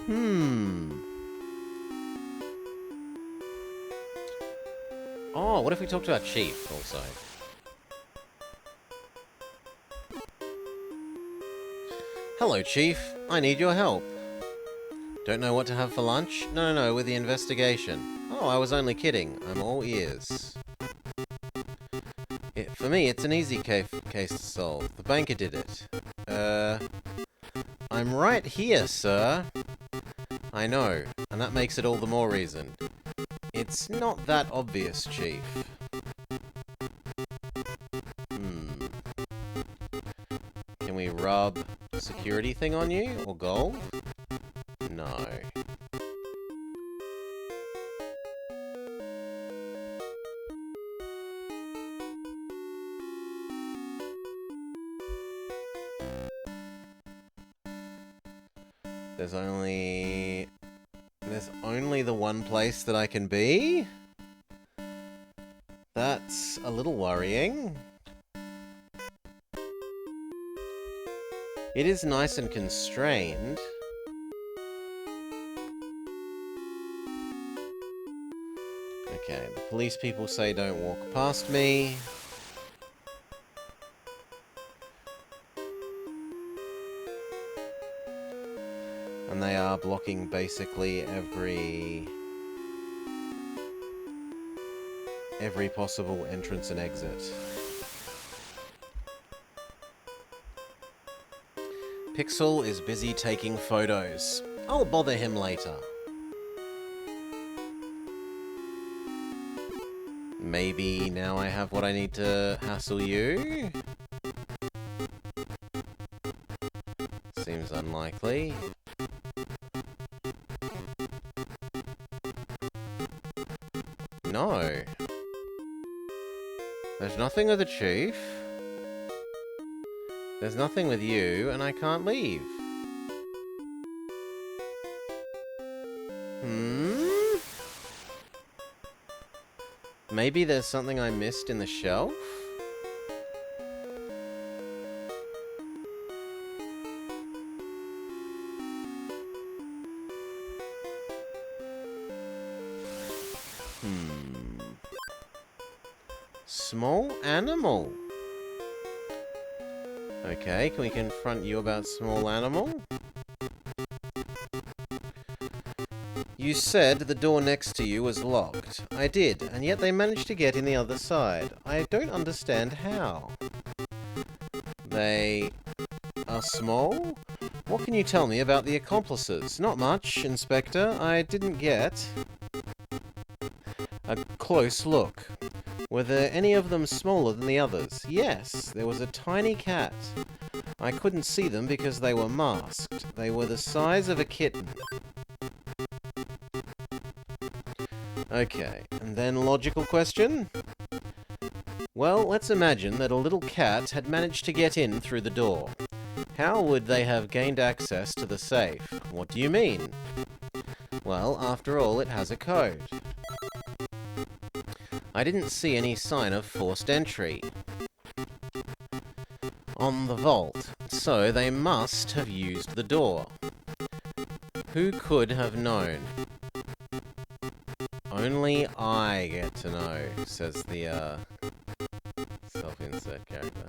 Speaker 1: Oh, what if we talk to our chief also? Hello, Chief. I need your help. Don't know what to have for lunch? No, with the investigation. Oh, I was only kidding. I'm all ears. For me, it's an easy case to solve. The banker did it. I'm right here, sir. I know, and that makes it all the more reason. It's not that obvious, Chief. Can we rub a security thing on you, or gold? No. There's only the one place that I can be? That's a little worrying. It is nice and constrained. Okay, the police people say don't walk past me. And they are blocking basically every possible entrance and exit. Pixel is busy taking photos. I'll bother him later. Maybe now I have what I need to hassle you? Seems unlikely. No. There's nothing with the chief. There's nothing with you, and I can't leave. Maybe there's something I missed in the shelf? Small animal. Okay, can we confront you about small animal? You said the door next to you was locked. I did, and yet they managed to get in the other side. I don't understand how. They are small? What can you tell me about the accomplices? Not much, Inspector. I didn't get a close look. Were there any of them smaller than the others? Yes, there was a tiny cat. I couldn't see them because they were masked. They were the size of a kitten. Okay, and then logical question? Well, let's imagine that a little cat had managed to get in through the door. How would they have gained access to the safe? What do you mean? Well, after all, it has a code. I didn't see any sign of forced entry on the vault, so they must have used the door. Who could have known? Only I get to know, says the self-insert character.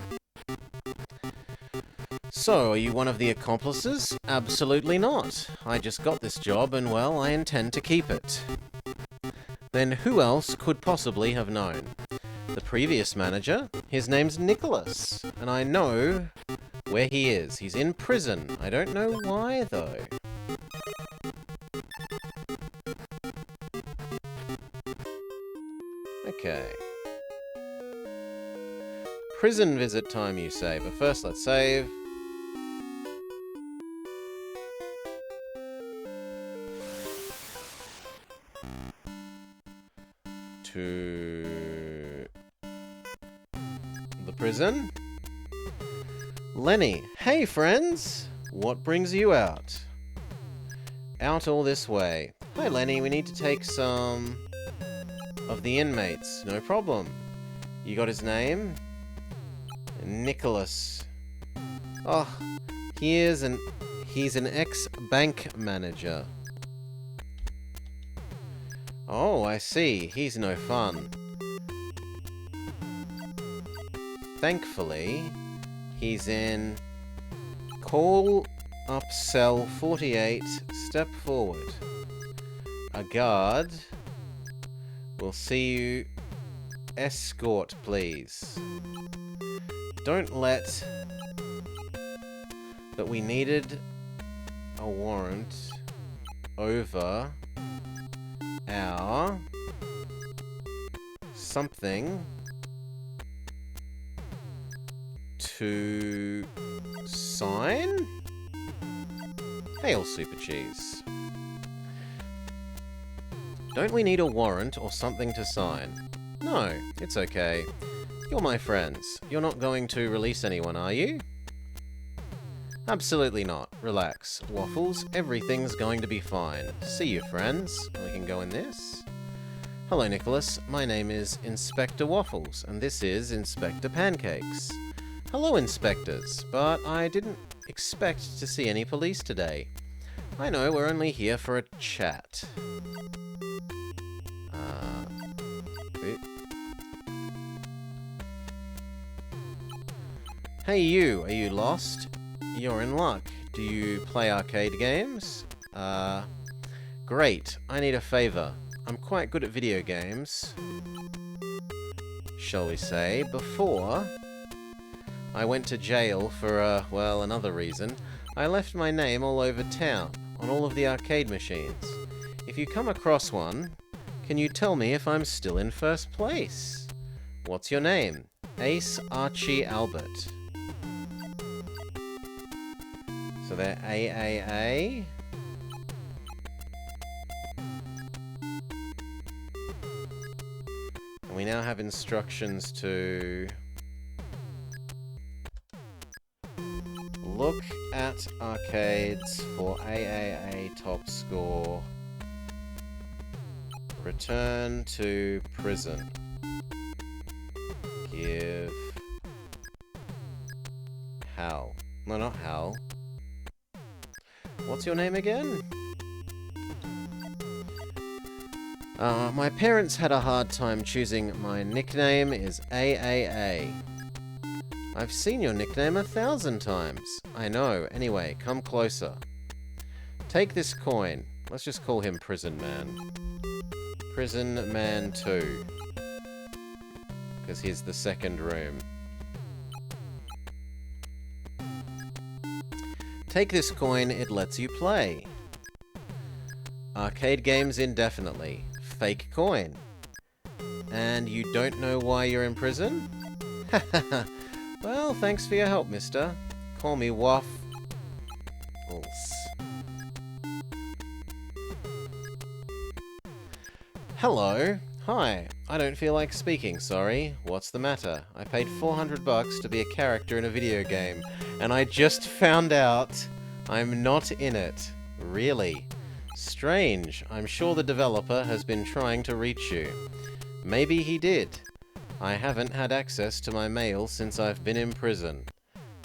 Speaker 1: So, are you one of the accomplices? Absolutely not. I just got this job and, well, I intend to keep it. Then who else could possibly have known? The previous manager? His name's Nicholas, and I know where he is. He's in prison. I don't know why, though. Okay. Prison visit time, you say, but first let's save. To the prison. Lenny. Hey, friends! What brings you out? Out all this way. Hi, Lenny. We need to take some of the inmates. No problem. You got his name? Nicholas. Oh, here's He's an ex-bank manager. Oh, I see. He's no fun. Thankfully, he's in call up cell 48, step forward. A guard will see you. Escort, please. Don't let... But we needed a warrant over our something to sign? Hail, Super Cheese. Don't we need a warrant or something to sign? No, it's okay. You're my friends. You're not going to release anyone, are you? Absolutely not. Relax. Waffles, everything's going to be fine. See you, friends. We can go in this. Hello, Nicholas. My name is Inspector Waffles, and this is Inspector Pancakes. Hello, inspectors, but I didn't expect to see any police today. I know, we're only here for a chat. Hey you, are you lost? You're in luck. Do you play arcade games? Great. I need a favor. I'm quite good at video games, shall we say. Before I went to jail for, well, another reason, I left my name all over town, on all of the arcade machines. If you come across one, can you tell me if I'm still in first place? What's your name? Ace Archie Albert. So they're AAA. And we now have instructions to look at arcades for AAA top score. Return to prison. Give Hal. No, not Hal. What's your name again? My parents had a hard time choosing. My nickname is AAA. I've seen your nickname 1,000 times. I know. Anyway, come closer. Take this coin. Let's just call him Prison Man. Prison Man 2. Because he's the second room. Take this coin, it lets you play. Arcade games indefinitely. Fake coin. And you don't know why you're in prison? Well, thanks for your help, mister. Call me Waffles. Hello. Hi. I don't feel like speaking, sorry. What's the matter? I paid $400 to be a character in a video game, and I just found out I'm not in it. Really? Strange. I'm sure the developer has been trying to reach you. Maybe he did. I haven't had access to my mail since I've been in prison.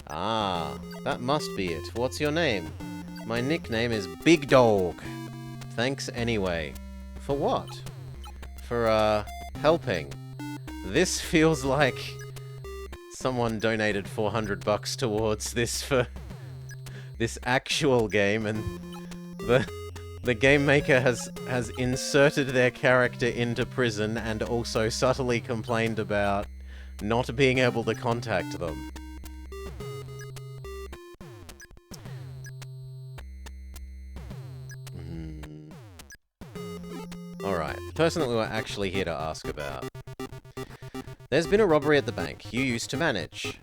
Speaker 1: Ah, that must be it. What's your name? My nickname is Big Dog. Thanks anyway. For what? For, helping. This feels like someone donated $400 towards this for this actual game, and the game maker has inserted their character into prison and also subtly complained about not being able to contact them. Alright, the person that we were actually here to ask about. There's been a robbery at the bank you used to manage.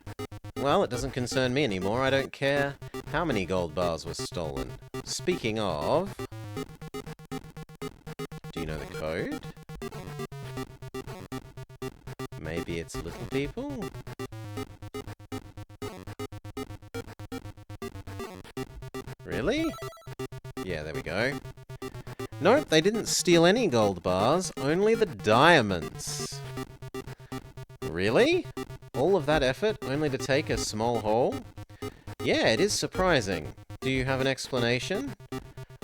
Speaker 1: Well, it doesn't concern me anymore. I don't care how many gold bars were stolen. Speaking of... Do you know the code? Maybe it's little people? Really? Yeah, there we go. Nope, they didn't steal any gold bars, only the diamonds. Really? All of that effort, only to take a small haul? Yeah, it is surprising. Do you have an explanation?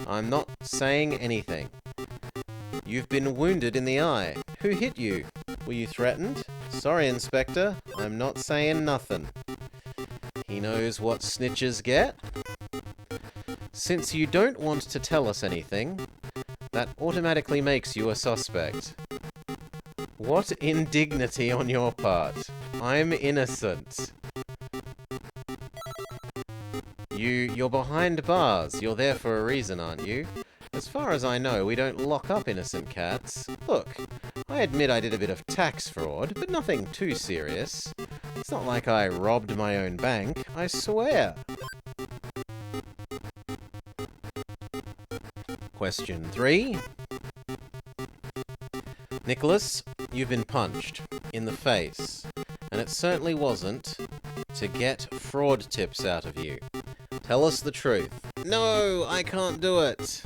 Speaker 1: I'm not saying anything. You've been wounded in the eye. Who hit you? Were you threatened? Sorry, Inspector. I'm not saying nothing. He knows what snitches get. Since you don't want to tell us anything, that automatically makes you a suspect. What indignity on your part. I'm innocent. You're behind bars. You're there for a reason, aren't you? As far as I know, we don't lock up innocent cats. Look, I admit I did a bit of tax fraud, but nothing too serious. It's not like I robbed my own bank, I swear. Question 3. Nicholas, you've been punched in the face, and it certainly wasn't to get fraud tips out of you. Tell us the truth. No, I can't do it.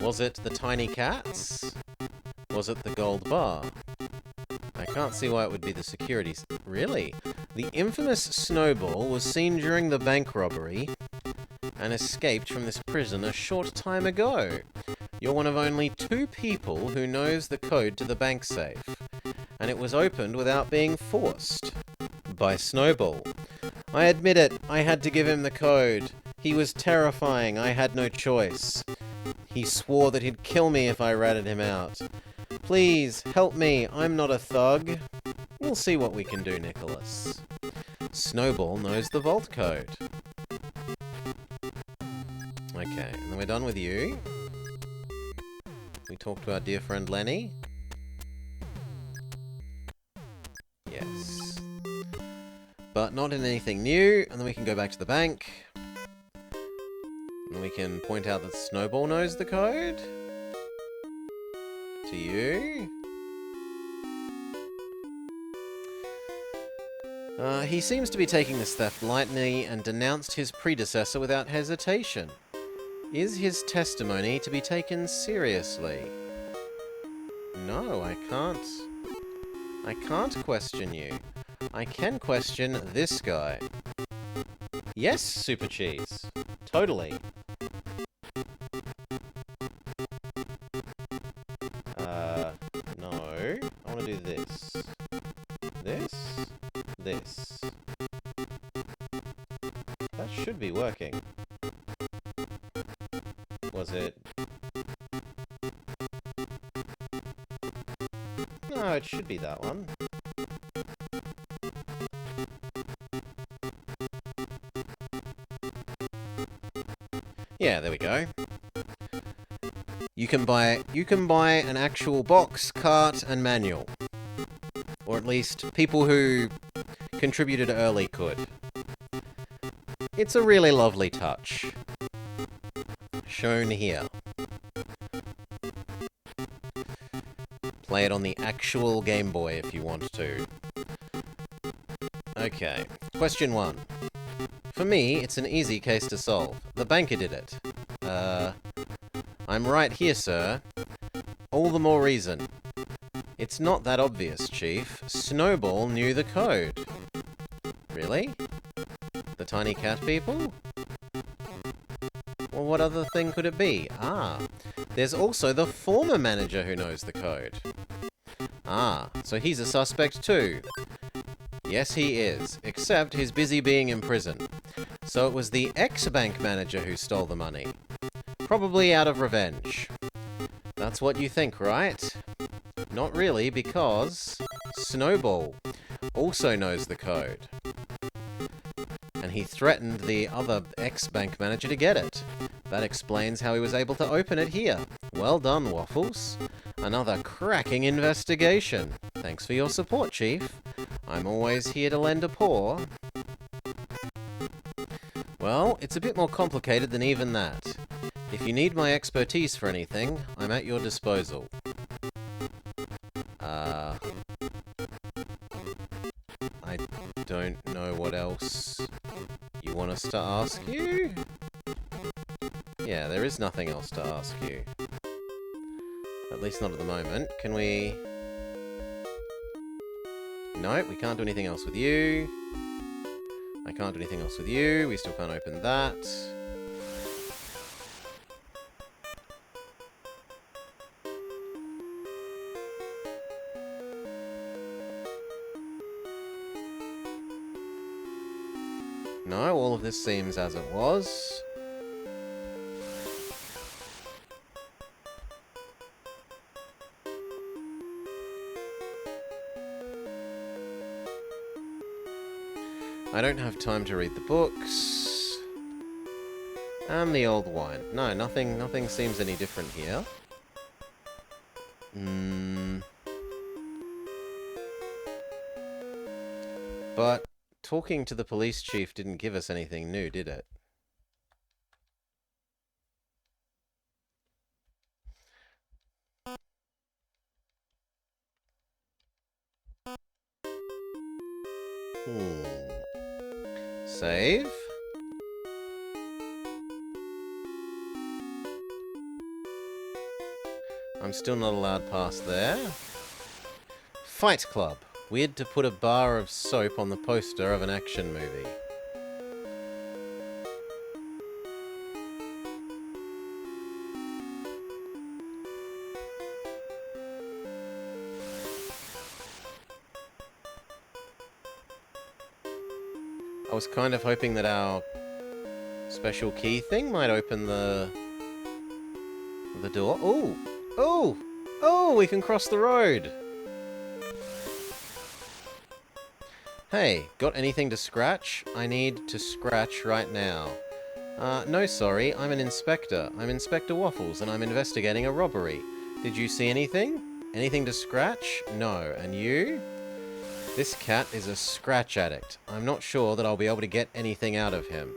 Speaker 1: Was it the tiny cats? Was it the gold bar? I can't see why it would be the securities. Really? The infamous Snowball was seen during the bank robbery and escaped from this prison a short time ago. You're one of only 2 people who knows the code to the bank safe, and it was opened without being forced. By Snowball. I admit it, I had to give him the code. He was terrifying, I had no choice. He swore that he'd kill me if I ratted him out. Please, help me, I'm not a thug. We'll see what we can do, Nicholas. Snowball knows the vault code. Okay, and then we're done with you. We talk to our dear friend Lenny. Yes. But not in anything new, and then we can go back to the bank. And we can point out that Snowball knows the code. To you. He seems to be taking this theft lightly and denounced his predecessor without hesitation. Is his testimony to be taken seriously? No, I can't. I can't question you. I can question this guy. Yes, Super Cheese. Totally. No. I want to do this. This. That should be working. Was it? No, it should be that one. Yeah, there we go. You can buy an actual box, cart, and manual. Or at least people who contributed early could. It's a really lovely touch. Shown here. Play it on the actual Game Boy if you want to. Okay, question 1. For me, it's an easy case to solve. The banker did it. I'm right here, sir. All the more reason. It's not that obvious, Chief. Snowball knew the code. Really? The tiny cat people? Well, what other thing could it be? Ah, there's also the former manager who knows the code. Ah, so he's a suspect too. Yes, he is, except he's busy being in prison. So it was the ex-bank manager who stole the money. Probably out of revenge. That's what you think, right? Not really, because Snowball also knows the code. And he threatened the other ex-bank manager to get it. That explains how he was able to open it here. Well done, Waffles. Another cracking investigation. Thanks for your support, Chief. I'm always here to lend a paw. Well, it's a bit more complicated than even that. If you need my expertise for anything, I'm at your disposal. I don't know what else you want us to ask you? Yeah, there is nothing else to ask you. At least not at the moment. Can we... No, we can't do anything else with you. I can't do anything else with you. We still can't open that. No, all of this seems as it was. I don't have time to read the books. And the old wine. No, nothing seems any different here. But talking to the police chief didn't give us anything new, did it? Save. I'm still not allowed past there. Fight Club. Weird to put a bar of soap on the poster of an action movie. I was kind of hoping that our special key thing might open the door. Oh! Oh! Oh! We can cross the road! Hey, got anything to scratch? I need to scratch right now. No sorry, I'm an inspector. I'm Inspector Waffles, and I'm investigating a robbery. Did you see anything? Anything to scratch? No. And you? This cat is a scratch addict. I'm not sure that I'll be able to get anything out of him.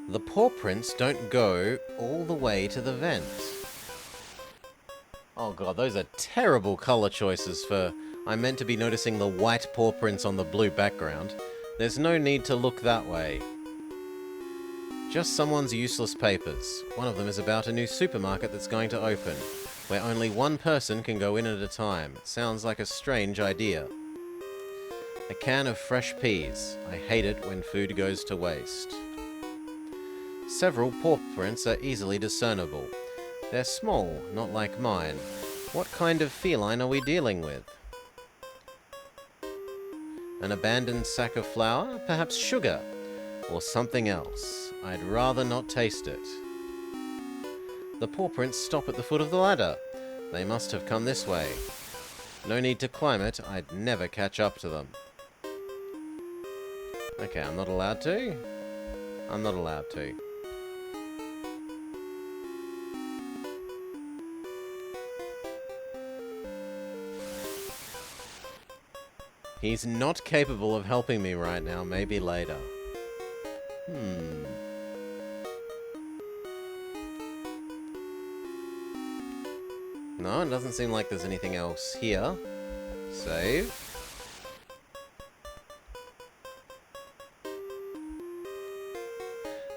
Speaker 1: The paw prints don't go all the way to the vent. Oh god, those are terrible colour choices for... I'm meant to be noticing the white paw prints on the blue background. There's no need to look that way. Just someone's useless papers. One of them is about a new supermarket that's going to open, where only one person can go in at a time. It sounds like a strange idea. A can of fresh peas. I hate it when food goes to waste. Several paw prints are easily discernible. They're small, not like mine. What kind of feline are we dealing with? An abandoned sack of flour? Perhaps sugar? Or something else? I'd rather not taste it. The paw prints stop at the foot of the ladder. They must have come this way. No need to climb it. I'd never catch up to them. Okay, I'm not allowed to. I'm not allowed to. He's not capable of helping me right now. Maybe later. No, it doesn't seem like there's anything else here. Save.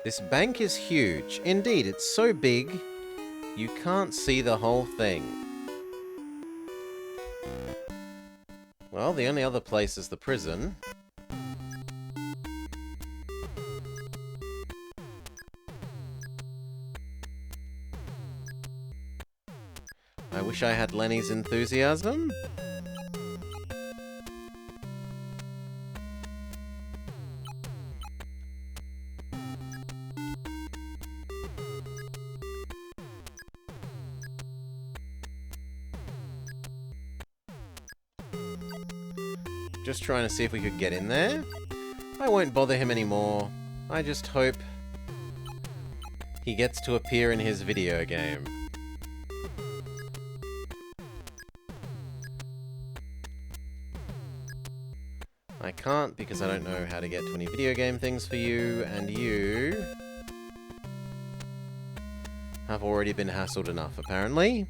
Speaker 1: This bank is huge. Indeed, it's so big, you can't see the whole thing. Well, the only other place is the prison. I wish I had Lenny's enthusiasm. Just trying to see if we could get in there. I won't bother him anymore. I just hope he gets to appear in his video game. I can't because I don't know how to get to any video game things for you, and you have already been hassled enough, apparently.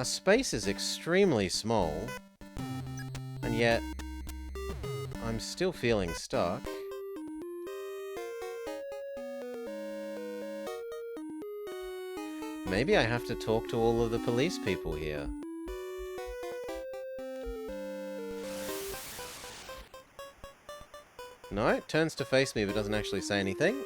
Speaker 1: Space is extremely small, and yet I'm still feeling stuck. Maybe I have to talk to all of the police people here. No, it turns to face me but doesn't actually say anything.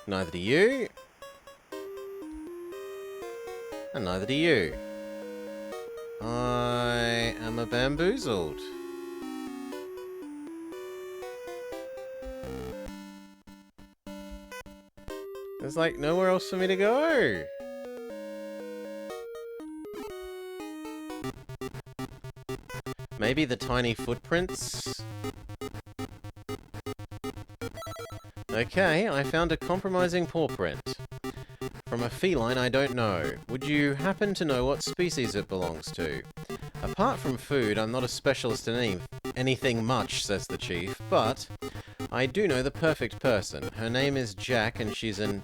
Speaker 1: Neither do you. And neither do you. I am a bamboozled. There's like nowhere else for me to go. Maybe the tiny footprints? Okay, I found a compromising paw print. From a feline I don't know. Would you happen to know what species it belongs to? Apart from food, I'm not a specialist in anything much, says the chief, but I do know the perfect person. Her name is Jack, and she's an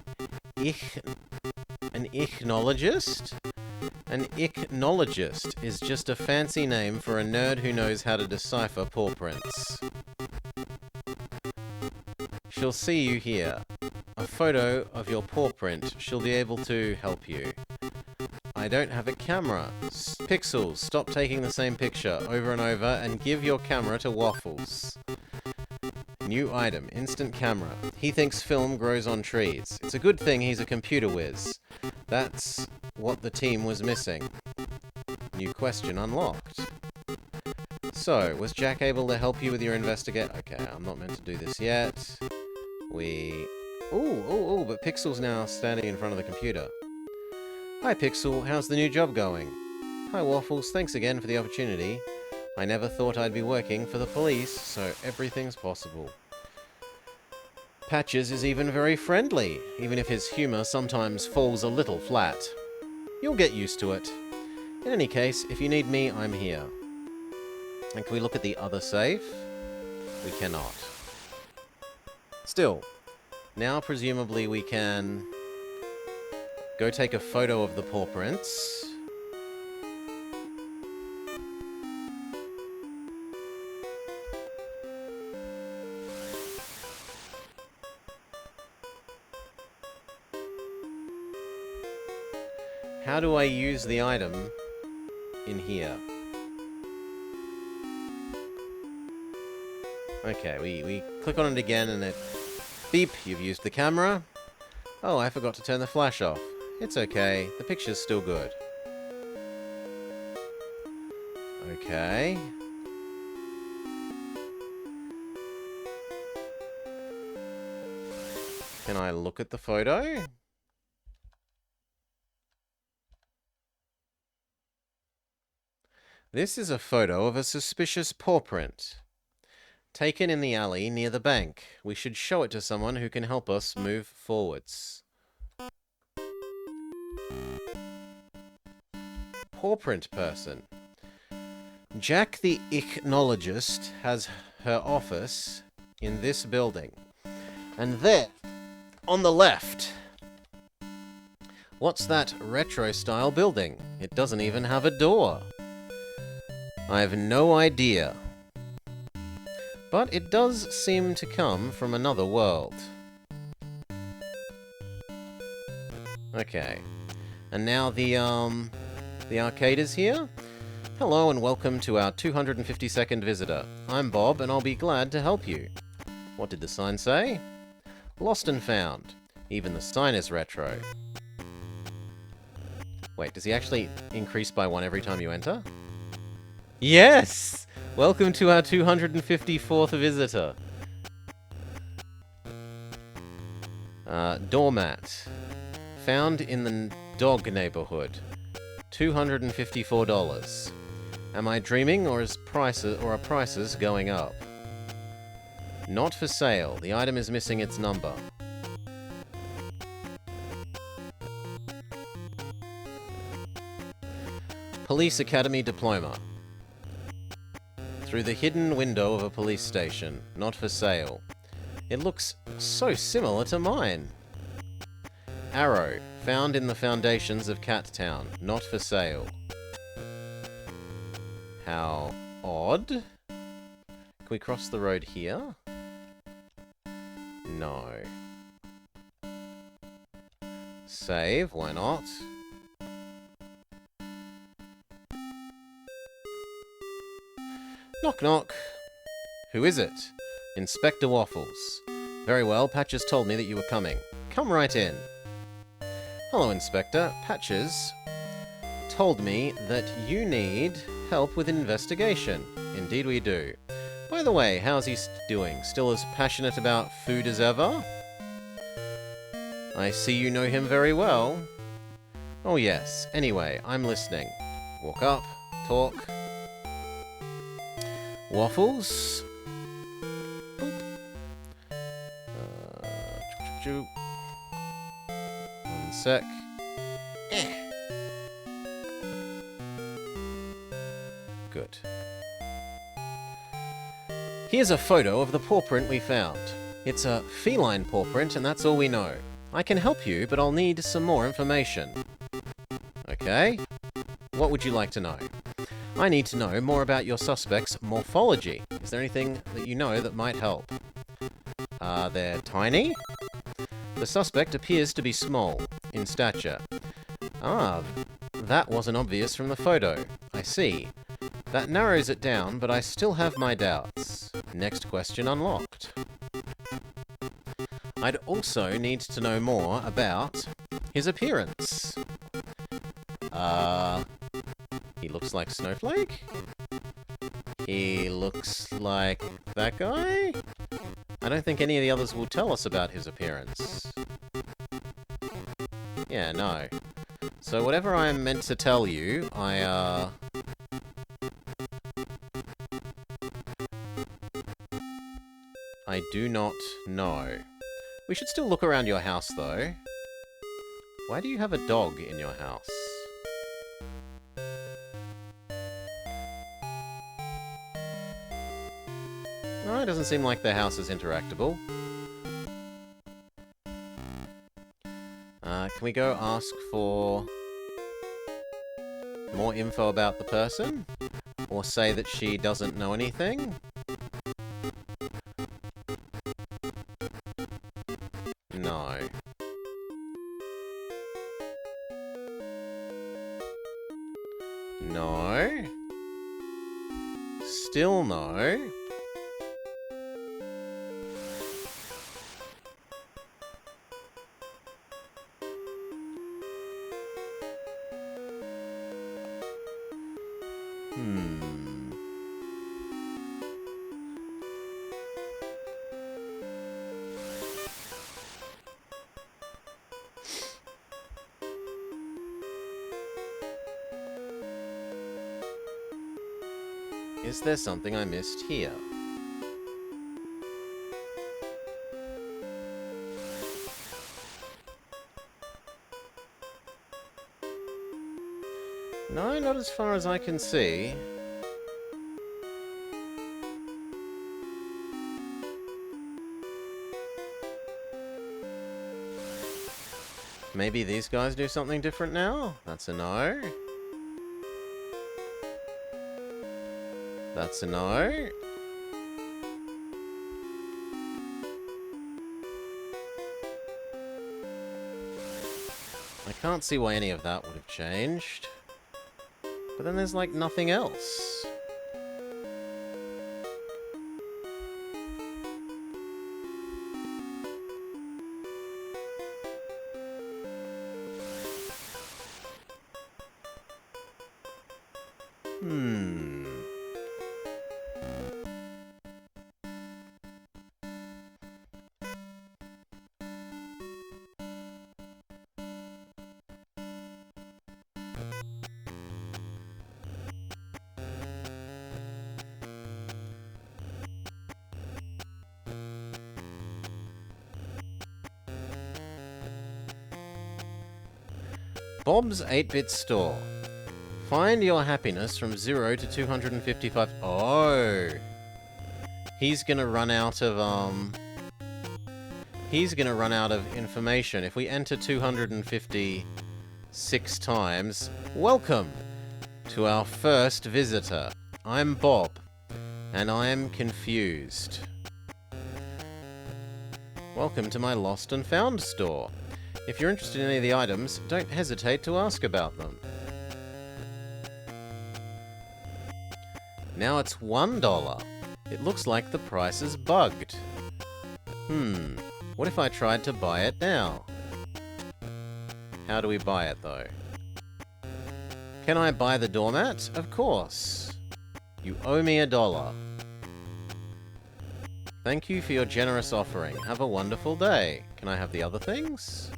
Speaker 1: ichnologist? An ichnologist is just a fancy name for a nerd who knows how to decipher paw prints. She'll see you here. A photo of your paw print. She'll be able to help you. I don't have a camera. Pixels, stop taking the same picture over and over and give your camera to Waffles. New item, instant camera. He thinks film grows on trees. It's a good thing he's a computer whiz. That's what the team was missing. New question unlocked. So, was Jack able to help you with your investigate? Okay, I'm not meant to do this yet. Ooh, but Pixel's now standing in front of the computer. Hi Pixel, how's the new job going? Hi Waffles, thanks again for the opportunity. I never thought I'd be working for the police, so everything's possible. Patches is even very friendly, even if his humour sometimes falls a little flat. You'll get used to it. In any case, if you need me, I'm here. And can we look at the other safe? We cannot. Still, now presumably we can go take a photo of the paw prints. How do I use the item in here? Okay, we click on it again and it... Beep, you've used the camera. Oh, I forgot to turn the flash off. It's okay, the picture's still good. Okay. Can I look at the photo? This is a photo of a suspicious paw print. Taken in the alley near the bank. We should show it to someone who can help us move forwards. Paw print person. Jack the ichnologist has her office in this building. And there, on the left. What's that retro-style building? It doesn't even have a door. I have no idea. But it does seem to come from another world. Okay. And now the arcade is here. Hello and welcome to our 252nd visitor. I'm Bob and I'll be glad to help you. What did the sign say? Lost and found. Even the sign is retro. Wait, does he actually increase by 1 every time you enter? Yes! Welcome to our 254th visitor. Doormat. Found in the dog neighborhood. $254. Am I dreaming or are prices going up? Not for sale. The item is missing its number. Police Academy Diploma. Through the hidden window of a police station. Not for sale. It looks so similar to mine. Arrow. Found in the foundations of Cat Town. Not for sale. How odd. Can we cross the road here? No. Save, why not? Knock knock. Who is it? Inspector Waffles. Very well, Patches told me that you were coming. Come right in. Hello, Inspector. Patches told me that you need help with an investigation. Indeed we do. By the way, how's he doing? Still as passionate about food as ever? I see you know him very well. Oh yes. Anyway, I'm listening. Walk up. Talk. Waffles? Boop. One sec. Good. Here's a photo of the paw print we found. It's a feline paw print, and that's all we know. I can help you, but I'll need some more information. Okay? What would you like to know? I need to know more about your suspect's morphology. Is there anything that you know that might help? They're tiny? The suspect appears to be small, in stature. Ah, that wasn't obvious from the photo. I see. That narrows it down, but I still have my doubts. Next question unlocked. I'd also need to know more about his appearance. He looks like Snowflake? He looks like that guy? I don't think any of the others will tell us about his appearance. Yeah, no. So whatever I'm meant to tell you, I do not know. We should still look around your house, though. Why do you have a dog in your house? No, it doesn't seem like the house is interactable. Can we go ask for more info about the person? Or say that she doesn't know anything? No. No. Still no. Is there something I missed here? No, not as far as I can see. Maybe these guys do something different now? That's a no. That's a no. I can't see why any of that would have changed. But then there's like nothing else. Bob's 8-bit store. Find your happiness from 0 to 255. Oh. He's gonna run out of, He's gonna run out of information. If we enter 256 times, welcome to our first visitor. I'm Bob, and I'm confused. Welcome to my Lost and Found store. If you're interested in any of the items, don't hesitate to ask about them. Now it's $1. It looks like the price is bugged. What if I tried to buy it now? How do we buy it, though? Can I buy the doormat? Of course. You owe me $1. Thank you for your generous offering. Have a wonderful day. Can I have the other things?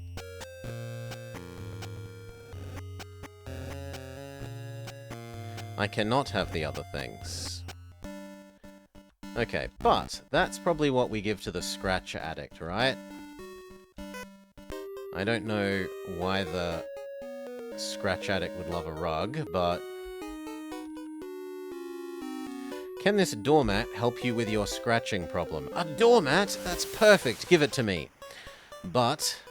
Speaker 1: I cannot have the other things. Okay, but that's probably what we give to the Scratch Addict, right? I don't know why the Scratch Addict would love a rug, but... Can this doormat help you with your scratching problem? A doormat? That's perfect, give it to me. But,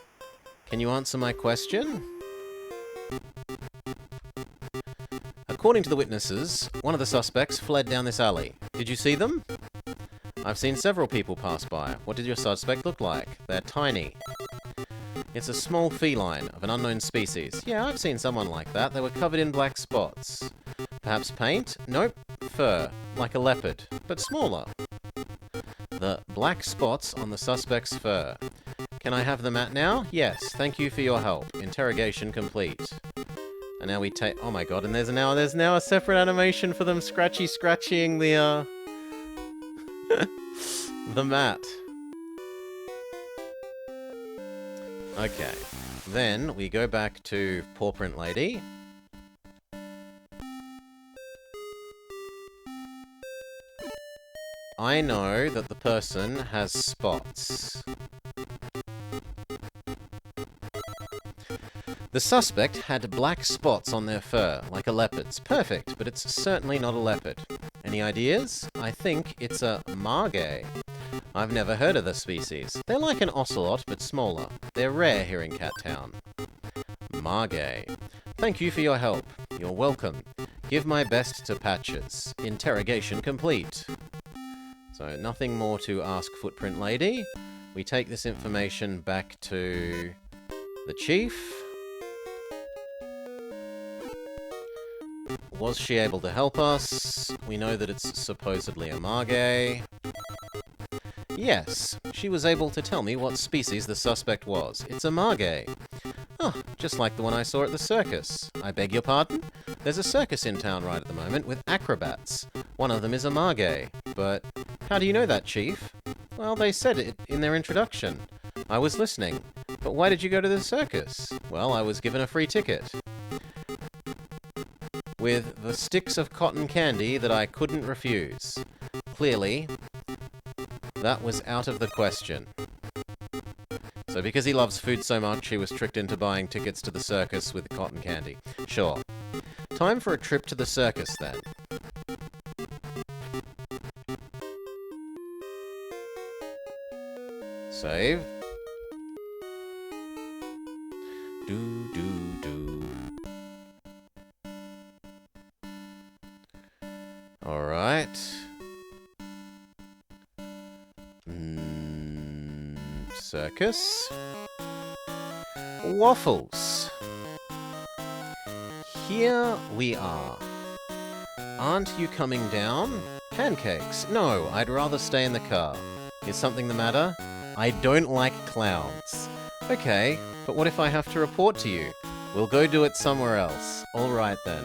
Speaker 1: can you answer my question? According to the witnesses, one of the suspects fled down this alley. Did you see them? I've seen several people pass by. What did your suspect look like? They're tiny. It's a small feline of an unknown species. Yeah, I've seen someone like that. They were covered in black spots. Perhaps paint? Nope. Fur. Like a leopard, but smaller. The black spots on the suspect's fur. Can I have the mat now? Yes. Thank you for your help. Interrogation complete. And now we take... Oh my god, and there's now a separate animation for them scratching the, the mat. Okay. Then we go back to Paw Print Lady. I know that the person has spots. The suspect had black spots on their fur, like a leopard's. Perfect, but it's certainly not a leopard. Any ideas? I think it's a margay. I've never heard of the species. They're like an ocelot, but smaller. They're rare here in Cat Town. Margay. Thank you for your help. You're welcome. Give my best to Patches. Interrogation complete. So, nothing more to ask Footprint Lady. We take this information back to the chief. Was she able to help us? We know that it's supposedly a margay. Yes, she was able to tell me what species the suspect was. It's a margay. Oh, just like the one I saw at the circus. I beg your pardon? There's a circus in town right at the moment with acrobats. One of them is a margay. But how do you know that, Chief? Well, they said it in their introduction. I was listening. But why did you go to the circus? Well, I was given a free ticket. With the sticks of cotton candy that I couldn't refuse. Clearly, that was out of the question. So because he loves food so much, he was tricked into buying tickets to the circus with cotton candy. Sure. Time for a trip to the circus, then. Save. Alright. Circus. Waffles. Here we are. Aren't you coming down? Pancakes. No, I'd rather stay in the car. Is something the matter? I don't like clowns. Okay, but what if I have to report to you? We'll go do it somewhere else. Alright then.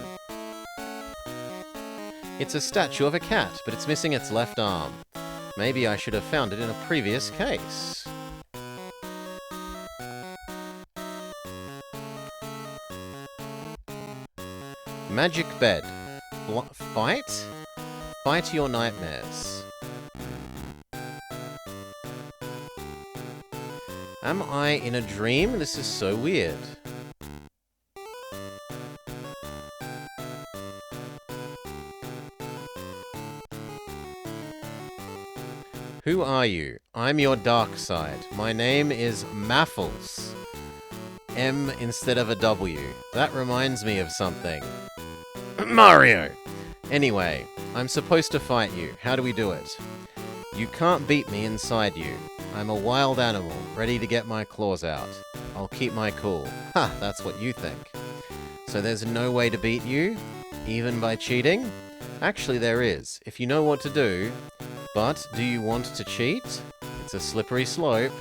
Speaker 1: It's a statue of a cat, but it's missing its left arm. Maybe I should have found it in a previous case. Magic bed. Fight? Fight your nightmares. Am I in a dream? This is so weird. Who are you? I'm your dark side. My name is Waffles. M instead of a W. That reminds me of something. Mario! Anyway, I'm supposed to fight you. How do we do it? You can't beat me inside you. I'm a wild animal, ready to get my claws out. I'll keep my cool. Ha, that's what you think. So there's no way to beat you? Even by cheating? Actually there is, if you know what to do. But do you want to cheat? It's a slippery slope.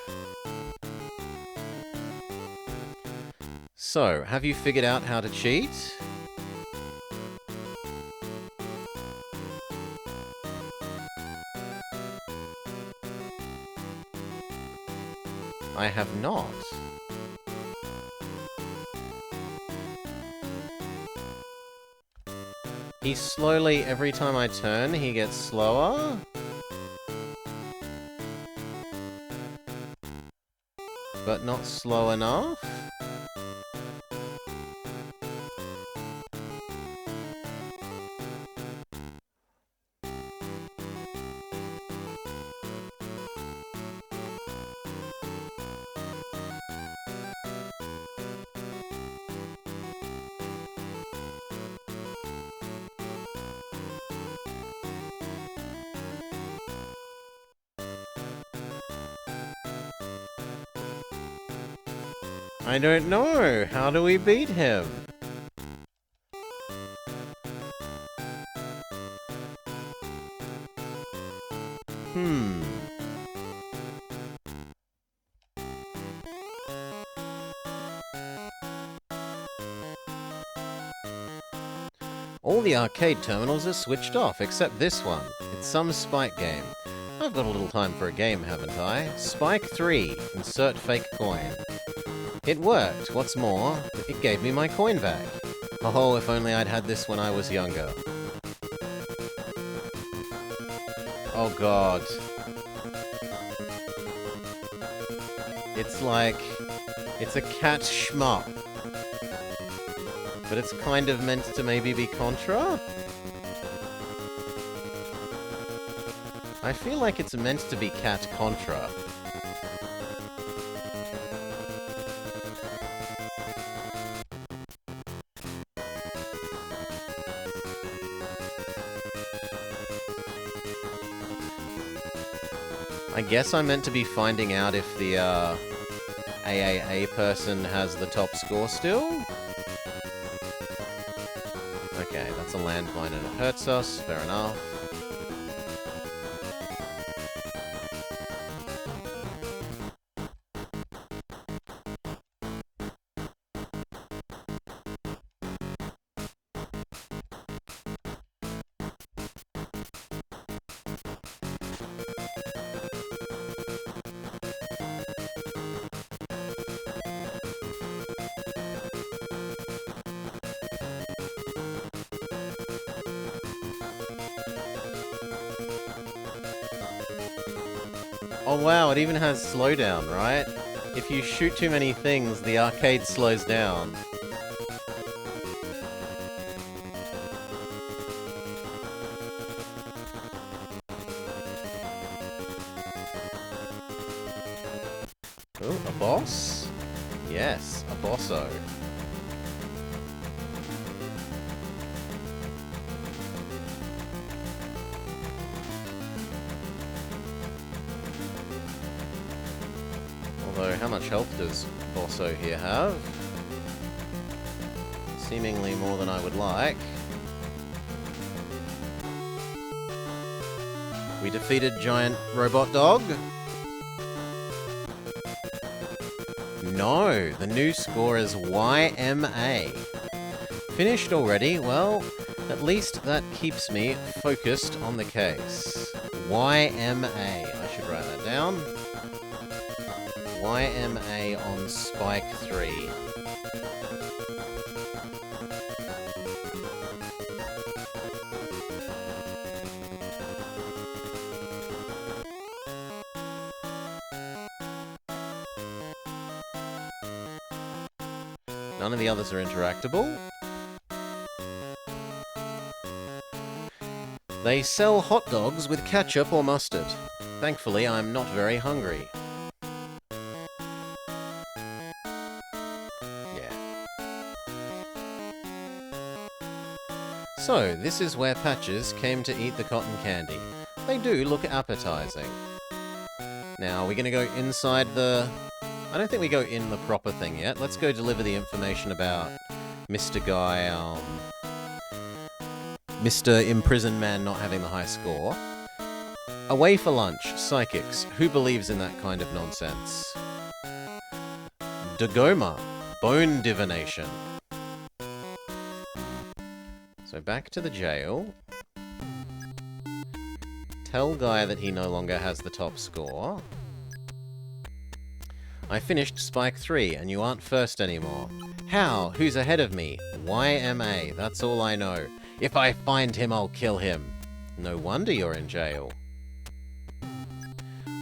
Speaker 1: So, have you figured out how to cheat? I have not. He slowly, every time I turn, he gets slower. But not slow enough. I don't know. How do we beat him? All the arcade terminals are switched off, except this one. It's some Spike game. I've got a little time for a game, haven't I? Spike 3. Insert fake coin. It worked. What's more, it gave me my coin back. Oh, if only I'd had this when I was younger. Oh god. It's like... it's a cat shmup. But it's kind of meant to maybe be Contra? I feel like it's meant to be Cat Contra. I guess I'm meant to be finding out if the AAA person has the top score still? Okay, that's a landmine and it hurts us, fair enough. Oh wow, it even has slowdown, right? If you shoot too many things, the arcade slows down. Oh, a boss? Yes, a bosso. Although, how much health does Bosso here have? Seemingly more than I would like. We defeated Giant Robot Dog. No, the new score is YMA. Finished already? Well, at least that keeps me focused on the case. YMA. I should write that down. YMA on Spike 3. None of the others are interactable. They sell hot dogs with ketchup or mustard. Thankfully, I'm not very hungry. So, this is where Patches came to eat the cotton candy. They do look appetizing. Now, we're gonna go inside the... I don't think we go in the proper thing yet. Let's go deliver the information about Mr. Guy, Mr. Imprisoned Man not having the high score. Away for lunch, psychics. Who believes in that kind of nonsense? Dagoma, bone divination. So back to the jail. Tell Guy that he no longer has the top score. I finished Spike 3, and you aren't first anymore. How? Who's ahead of me? YMA, that's all I know. If I find him, I'll kill him. No wonder you're in jail.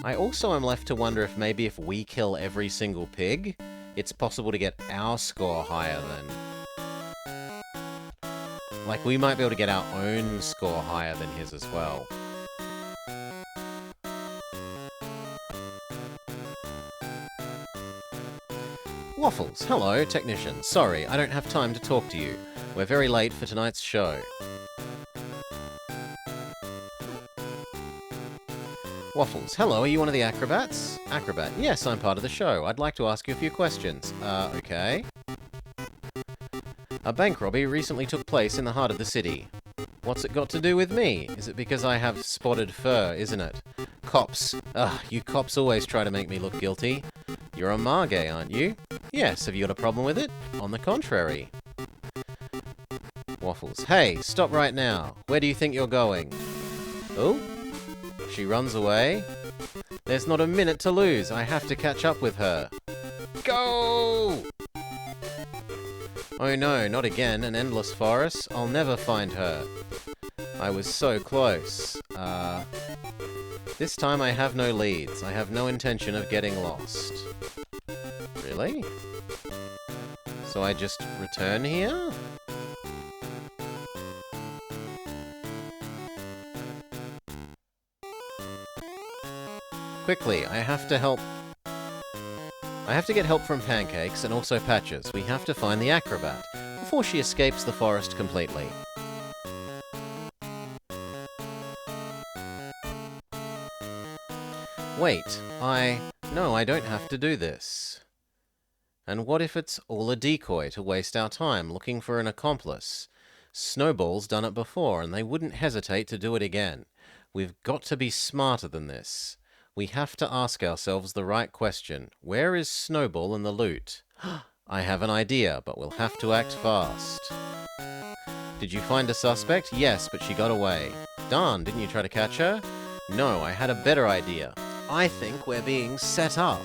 Speaker 1: I also am left to wonder if maybe if we kill every single pig, it's possible to get our score higher than... Like, we might be able to get our own score higher than his as well. Waffles, hello, technician. Sorry, I don't have time to talk to you. We're very late for tonight's show. Waffles, hello, are you one of the acrobats? Acrobat, yes, I'm part of the show. I'd like to ask you a few questions. Okay. A bank robbery recently took place in the heart of the city. What's it got to do with me? Is it because I have spotted fur, isn't it? Cops. Ugh, you cops always try to make me look guilty. You're a Margay, aren't you? Yes, have you got a problem with it? On the contrary. Waffles, hey, stop right now. Where do you think you're going? Oh? She runs away. There's not a minute to lose. I have to catch up with her. Go! Oh no, not again. An endless forest. I'll never find her. I was so close. This time I have no leads. I have no intention of getting lost. Really? So I just return here? Quickly, I have to help... I have to get help from Pancakes and also Patches. We have to find the acrobat before she escapes the forest completely. Wait, No, I don't have to do this. And what if it's all a decoy to waste our time looking for an accomplice? Snowball's done it before, and they wouldn't hesitate to do it again. We've got to be smarter than this. We have to ask ourselves the right question. Where is Snowball and the loot? I have an idea, but we'll have to act fast. Did you find a suspect? Yes, but she got away. Darn, didn't you try to catch her? No, I had a better idea. I think we're being set up.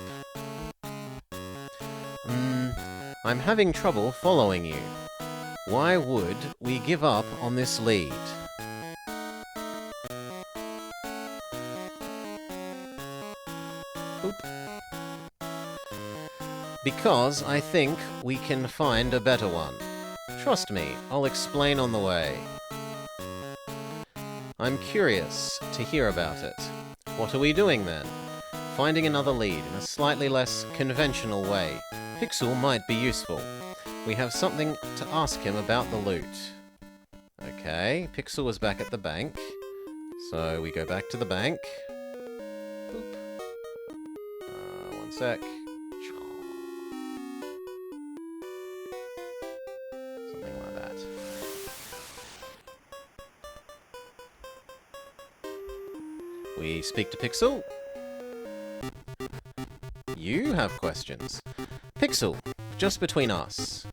Speaker 1: I'm having trouble following you. Why would we give up on this lead? Oop. Because I think we can find a better one. Trust me, I'll explain on the way. I'm curious to hear about it. What are we doing then? Finding another lead in a slightly less conventional way. Pixel might be useful. We have something to ask him about the loot. Okay, Pixel was back at the bank. So we go back to the bank. Boop. One sec. Something like that. We speak to Pixel. You have questions. Pixel, just between us.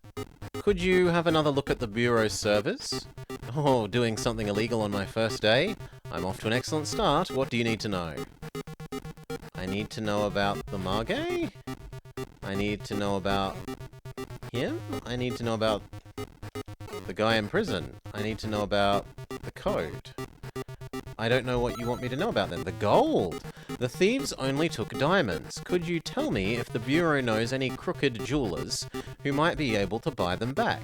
Speaker 1: Could you have another look at the Bureau's servers? Oh, doing something illegal on my first day? I'm off to an excellent start. What do you need to know? I need to know about the Margay? I need to know about him? I need to know about the guy in prison. I need to know about the code. I don't know what you want me to know about then. The gold! The thieves only took diamonds. Could you tell me if the Bureau knows any crooked jewelers who might be able to buy them back?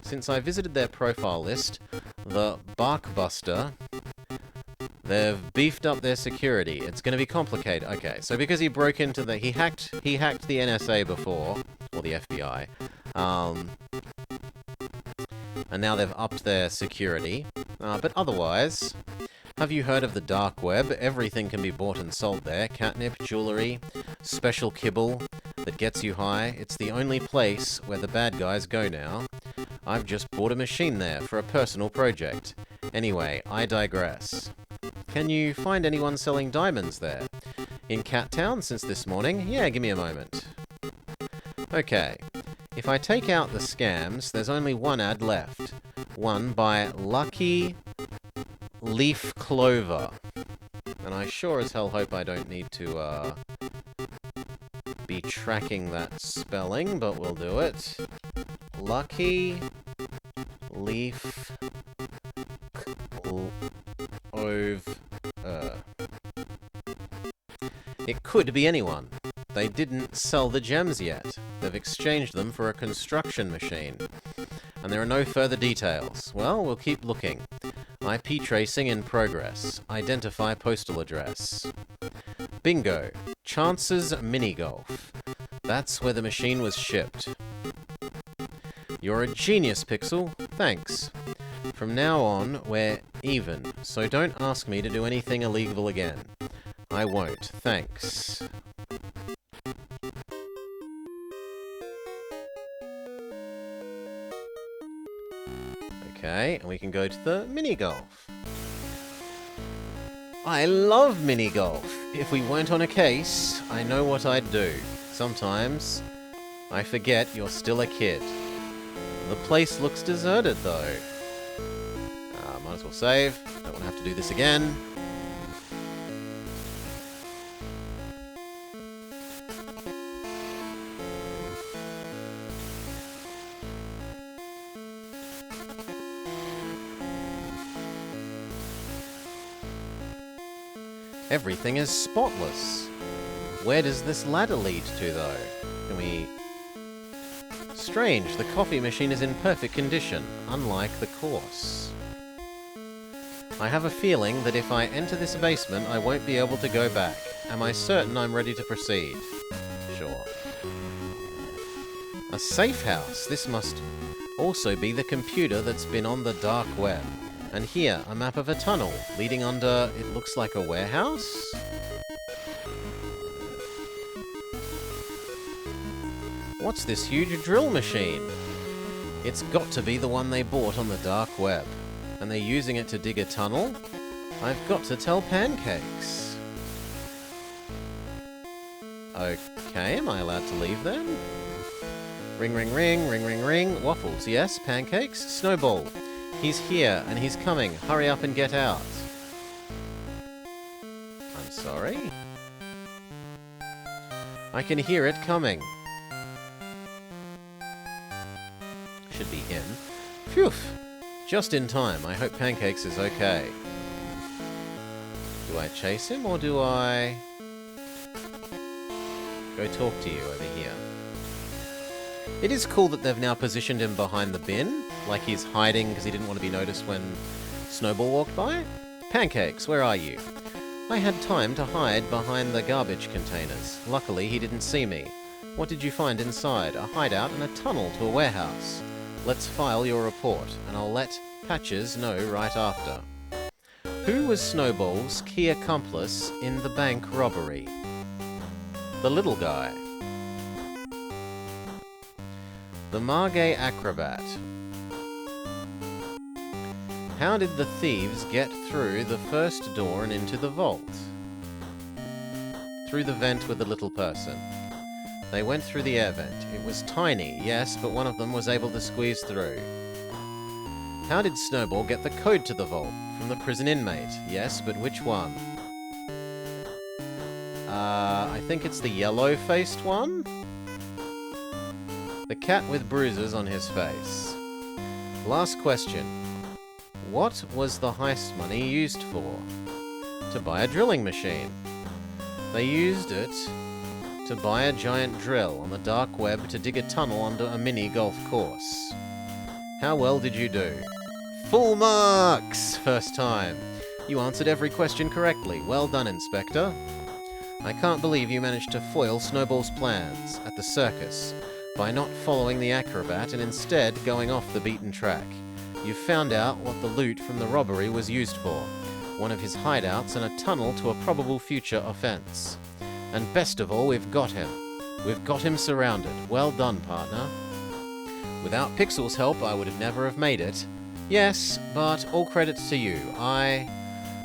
Speaker 1: Since I visited their profile list, the Barkbuster, they've beefed up their security. It's going to be complicated. Okay, so because he broke into the... He hacked the NSA before, or the FBI. and now they've upped their security. But otherwise, have you heard of the dark web? Everything can be bought and sold there. Catnip, jewellery, special kibble that gets you high. It's the only place where the bad guys go now. I've just bought a machine there for a personal project. Anyway, I digress. Can you find anyone selling diamonds there? In Cat Town since this morning? Yeah, give me a moment. Okay. If I take out the scams, there's only one ad left. One by Lucky Leaf Clover. And I sure as hell hope I don't need to, be tracking that spelling, but we'll do it. Lucky Leaf Clover. It could be anyone. They didn't sell the gems yet. They've exchanged them for a construction machine. And there are no further details. Well, we'll keep looking. IP tracing in progress. Identify postal address. Bingo. Chance's Mini Golf. That's where the machine was shipped. You're a genius, Pixel. Thanks. From now on, we're even, so don't ask me to do anything illegal again. I won't. Thanks. Okay, and we can go to the mini-golf. I love mini-golf. If we weren't on a case, I know what I'd do. Sometimes, I forget you're still a kid. The place looks deserted, though. Might as well save. Don't want to have to do this again. Everything is spotless. Where does this ladder lead to, though? Can we... Strange, the coffee machine is in perfect condition, unlike the course. I have a feeling that if I enter this basement, I won't be able to go back. Am I certain I'm ready to proceed? Sure. A safe house. This must also be the computer that's been on the dark web. And here, a map of a tunnel leading under, it looks like a warehouse? What's this huge drill machine? It's got to be the one they bought on the dark web. And they're using it to dig a tunnel? I've got to tell Pancakes. Okay, am I allowed to leave then? Ring, ring, ring, ring, ring, ring. Waffles, yes, Pancakes? Snowball. He's here, and he's coming. Hurry up and get out. I'm sorry? I can hear it coming. Should be him. Phew! Just in time. I hope Pancakes is okay. Do I chase him, or do I... go talk to you over here? It is cool that they've now positioned him behind the bin, like he's hiding because he didn't want to be noticed when Snowball walked by. Pancakes, where are you? I had time to hide behind the garbage containers. Luckily, he didn't see me. What did you find inside? A hideout and a tunnel to a warehouse. Let's file your report, and I'll let Patches know right after. Who was Snowball's key accomplice in the bank robbery? The little guy. The Margay Acrobat. How did the thieves get through the first door and into the vault? Through the vent with the little person. They went through the air vent. It was tiny, yes, but one of them was able to squeeze through. How did Snowball get the code to the vault? From the prison inmate. Yes, but which one? I think it's the yellow-faced one? The cat with bruises on his face. Last question. What was the heist money used for? To buy a drilling machine. They used it to buy a giant drill on the dark web to dig a tunnel under a mini golf course. How well did you do? Full marks! First time. You answered every question correctly. Well done, Inspector. I can't believe you managed to foil Snowball's plans at the circus by not following the acrobat and instead going off the beaten track. You've found out what the loot from the robbery was used for. One of his hideouts and a tunnel to a probable future offense. And best of all, we've got him. We've got him surrounded. Well done, partner. Without Pixel's help, I would never have made it. Yes, but all credit to you. I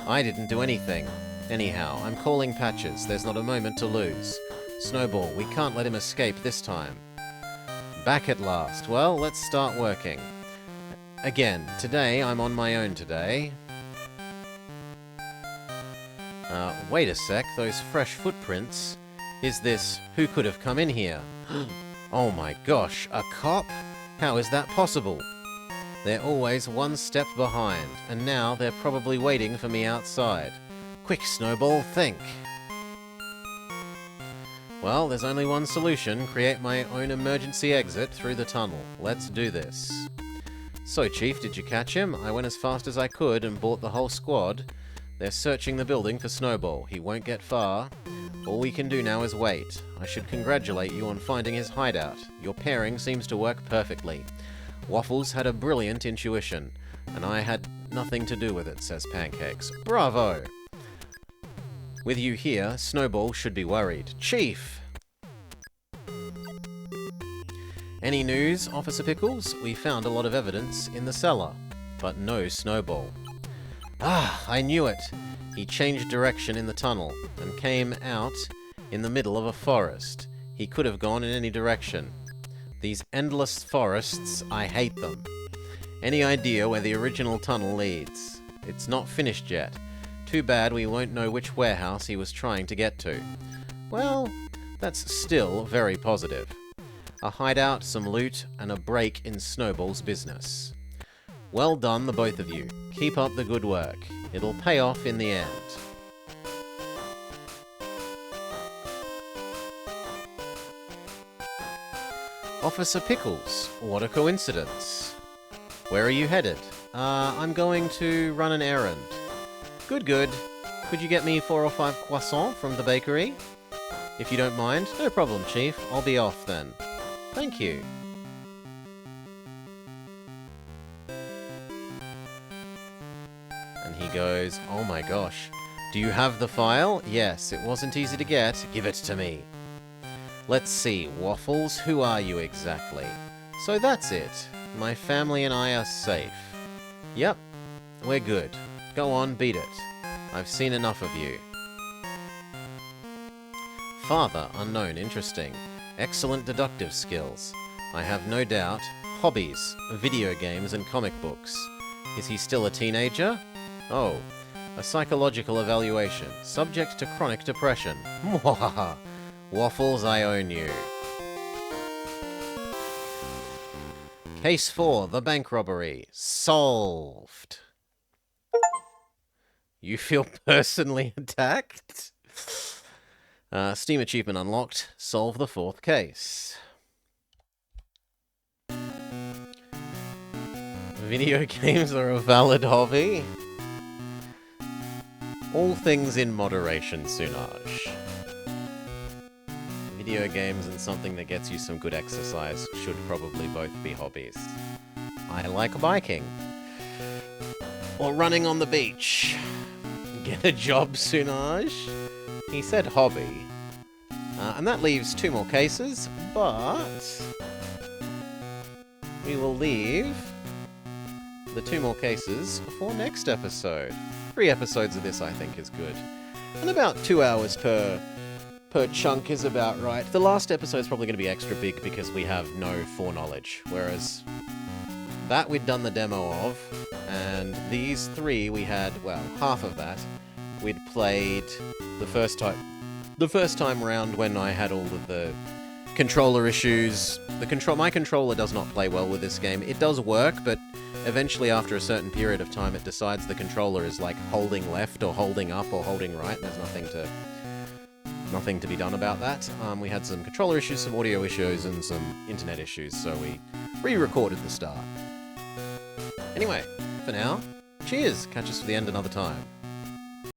Speaker 1: didn't do anything. Anyhow, I'm calling Patches. There's not a moment to lose. Snowball, we can't let him escape this time. Back at last. Well, let's start working. Again, today, I'm on my own today. Wait a sec, those fresh footprints. Is this... who could have come in here? Oh my gosh, a cop? How is that possible? They're always one step behind, and now they're probably waiting for me outside. Quick, Snowball, think! Well, there's only one solution. Create my own emergency exit through the tunnel. Let's do this. So, Chief, did you catch him? I went as fast as I could and bought the whole squad. They're searching the building for Snowball. He won't get far. All we can do now is wait. I should congratulate you on finding his hideout. Your pairing seems to work perfectly. Waffles had a brilliant intuition, and I had nothing to do with it, says Pancakes. Bravo! With you here, Snowball should be worried. Chief! Any news, Officer Pickles? We found a lot of evidence in the cellar, but no Snowball. Ah, I knew it! He changed direction in the tunnel, and came out in the middle of a forest. He could have gone in any direction. These endless forests, I hate them. Any idea where the original tunnel leads? It's not finished yet. Too bad we won't know which warehouse he was trying to get to. Well, that's still very positive. A hideout, some loot, and a break in Snowball's business. Well done, the both of you. Keep up the good work. It'll pay off in the end. Officer Pickles, what a coincidence. Where are you headed? I'm going to run an errand. Good, good. Could you get me 4 or 5 croissants from the bakery? If you don't mind. No problem, Chief. I'll be off then. Thank you. And he goes, oh my gosh. Do you have the file? Yes, it wasn't easy to get. Give it to me. Let's see, Waffles, who are you exactly? So that's it. My family and I are safe. Yep, we're good. Go on, beat it. I've seen enough of you. Father, unknown, interesting. Excellent deductive skills. I have no doubt. Hobbies, video games and comic books. Is he still a teenager? Oh, a psychological evaluation. Subject to chronic depression. Mwahaha. Waffles, I own you. Case 4, the bank robbery. Solved. You feel personally attacked? Steam achievement unlocked. Solve the 4th case. Video games are a valid hobby. All things in moderation, Sunaj. Video games and something that gets you some good exercise should probably both be hobbies. I like biking. Or running on the beach. Get a job, Sunaj. He said hobby. And that leaves 2 more cases, but we will leave the 2 more cases for next episode. 3 episodes of this, I think, is good. And about 2 hours per chunk is about right. The last episode is probably going to be extra big because we have no foreknowledge, whereas that we'd done the demo of, and these 3 we had, well, half of that we'd played the first time round when I had all of the controller issues. My controller does not play well with this game. It does work, but eventually after a certain period of time it decides the controller is like holding left or holding up or holding right, and there's nothing to be done about that. We had some controller issues, some audio issues, and some internet issues, so we re-recorded the start. Anyway, for now, cheers! Catch us for the end another time.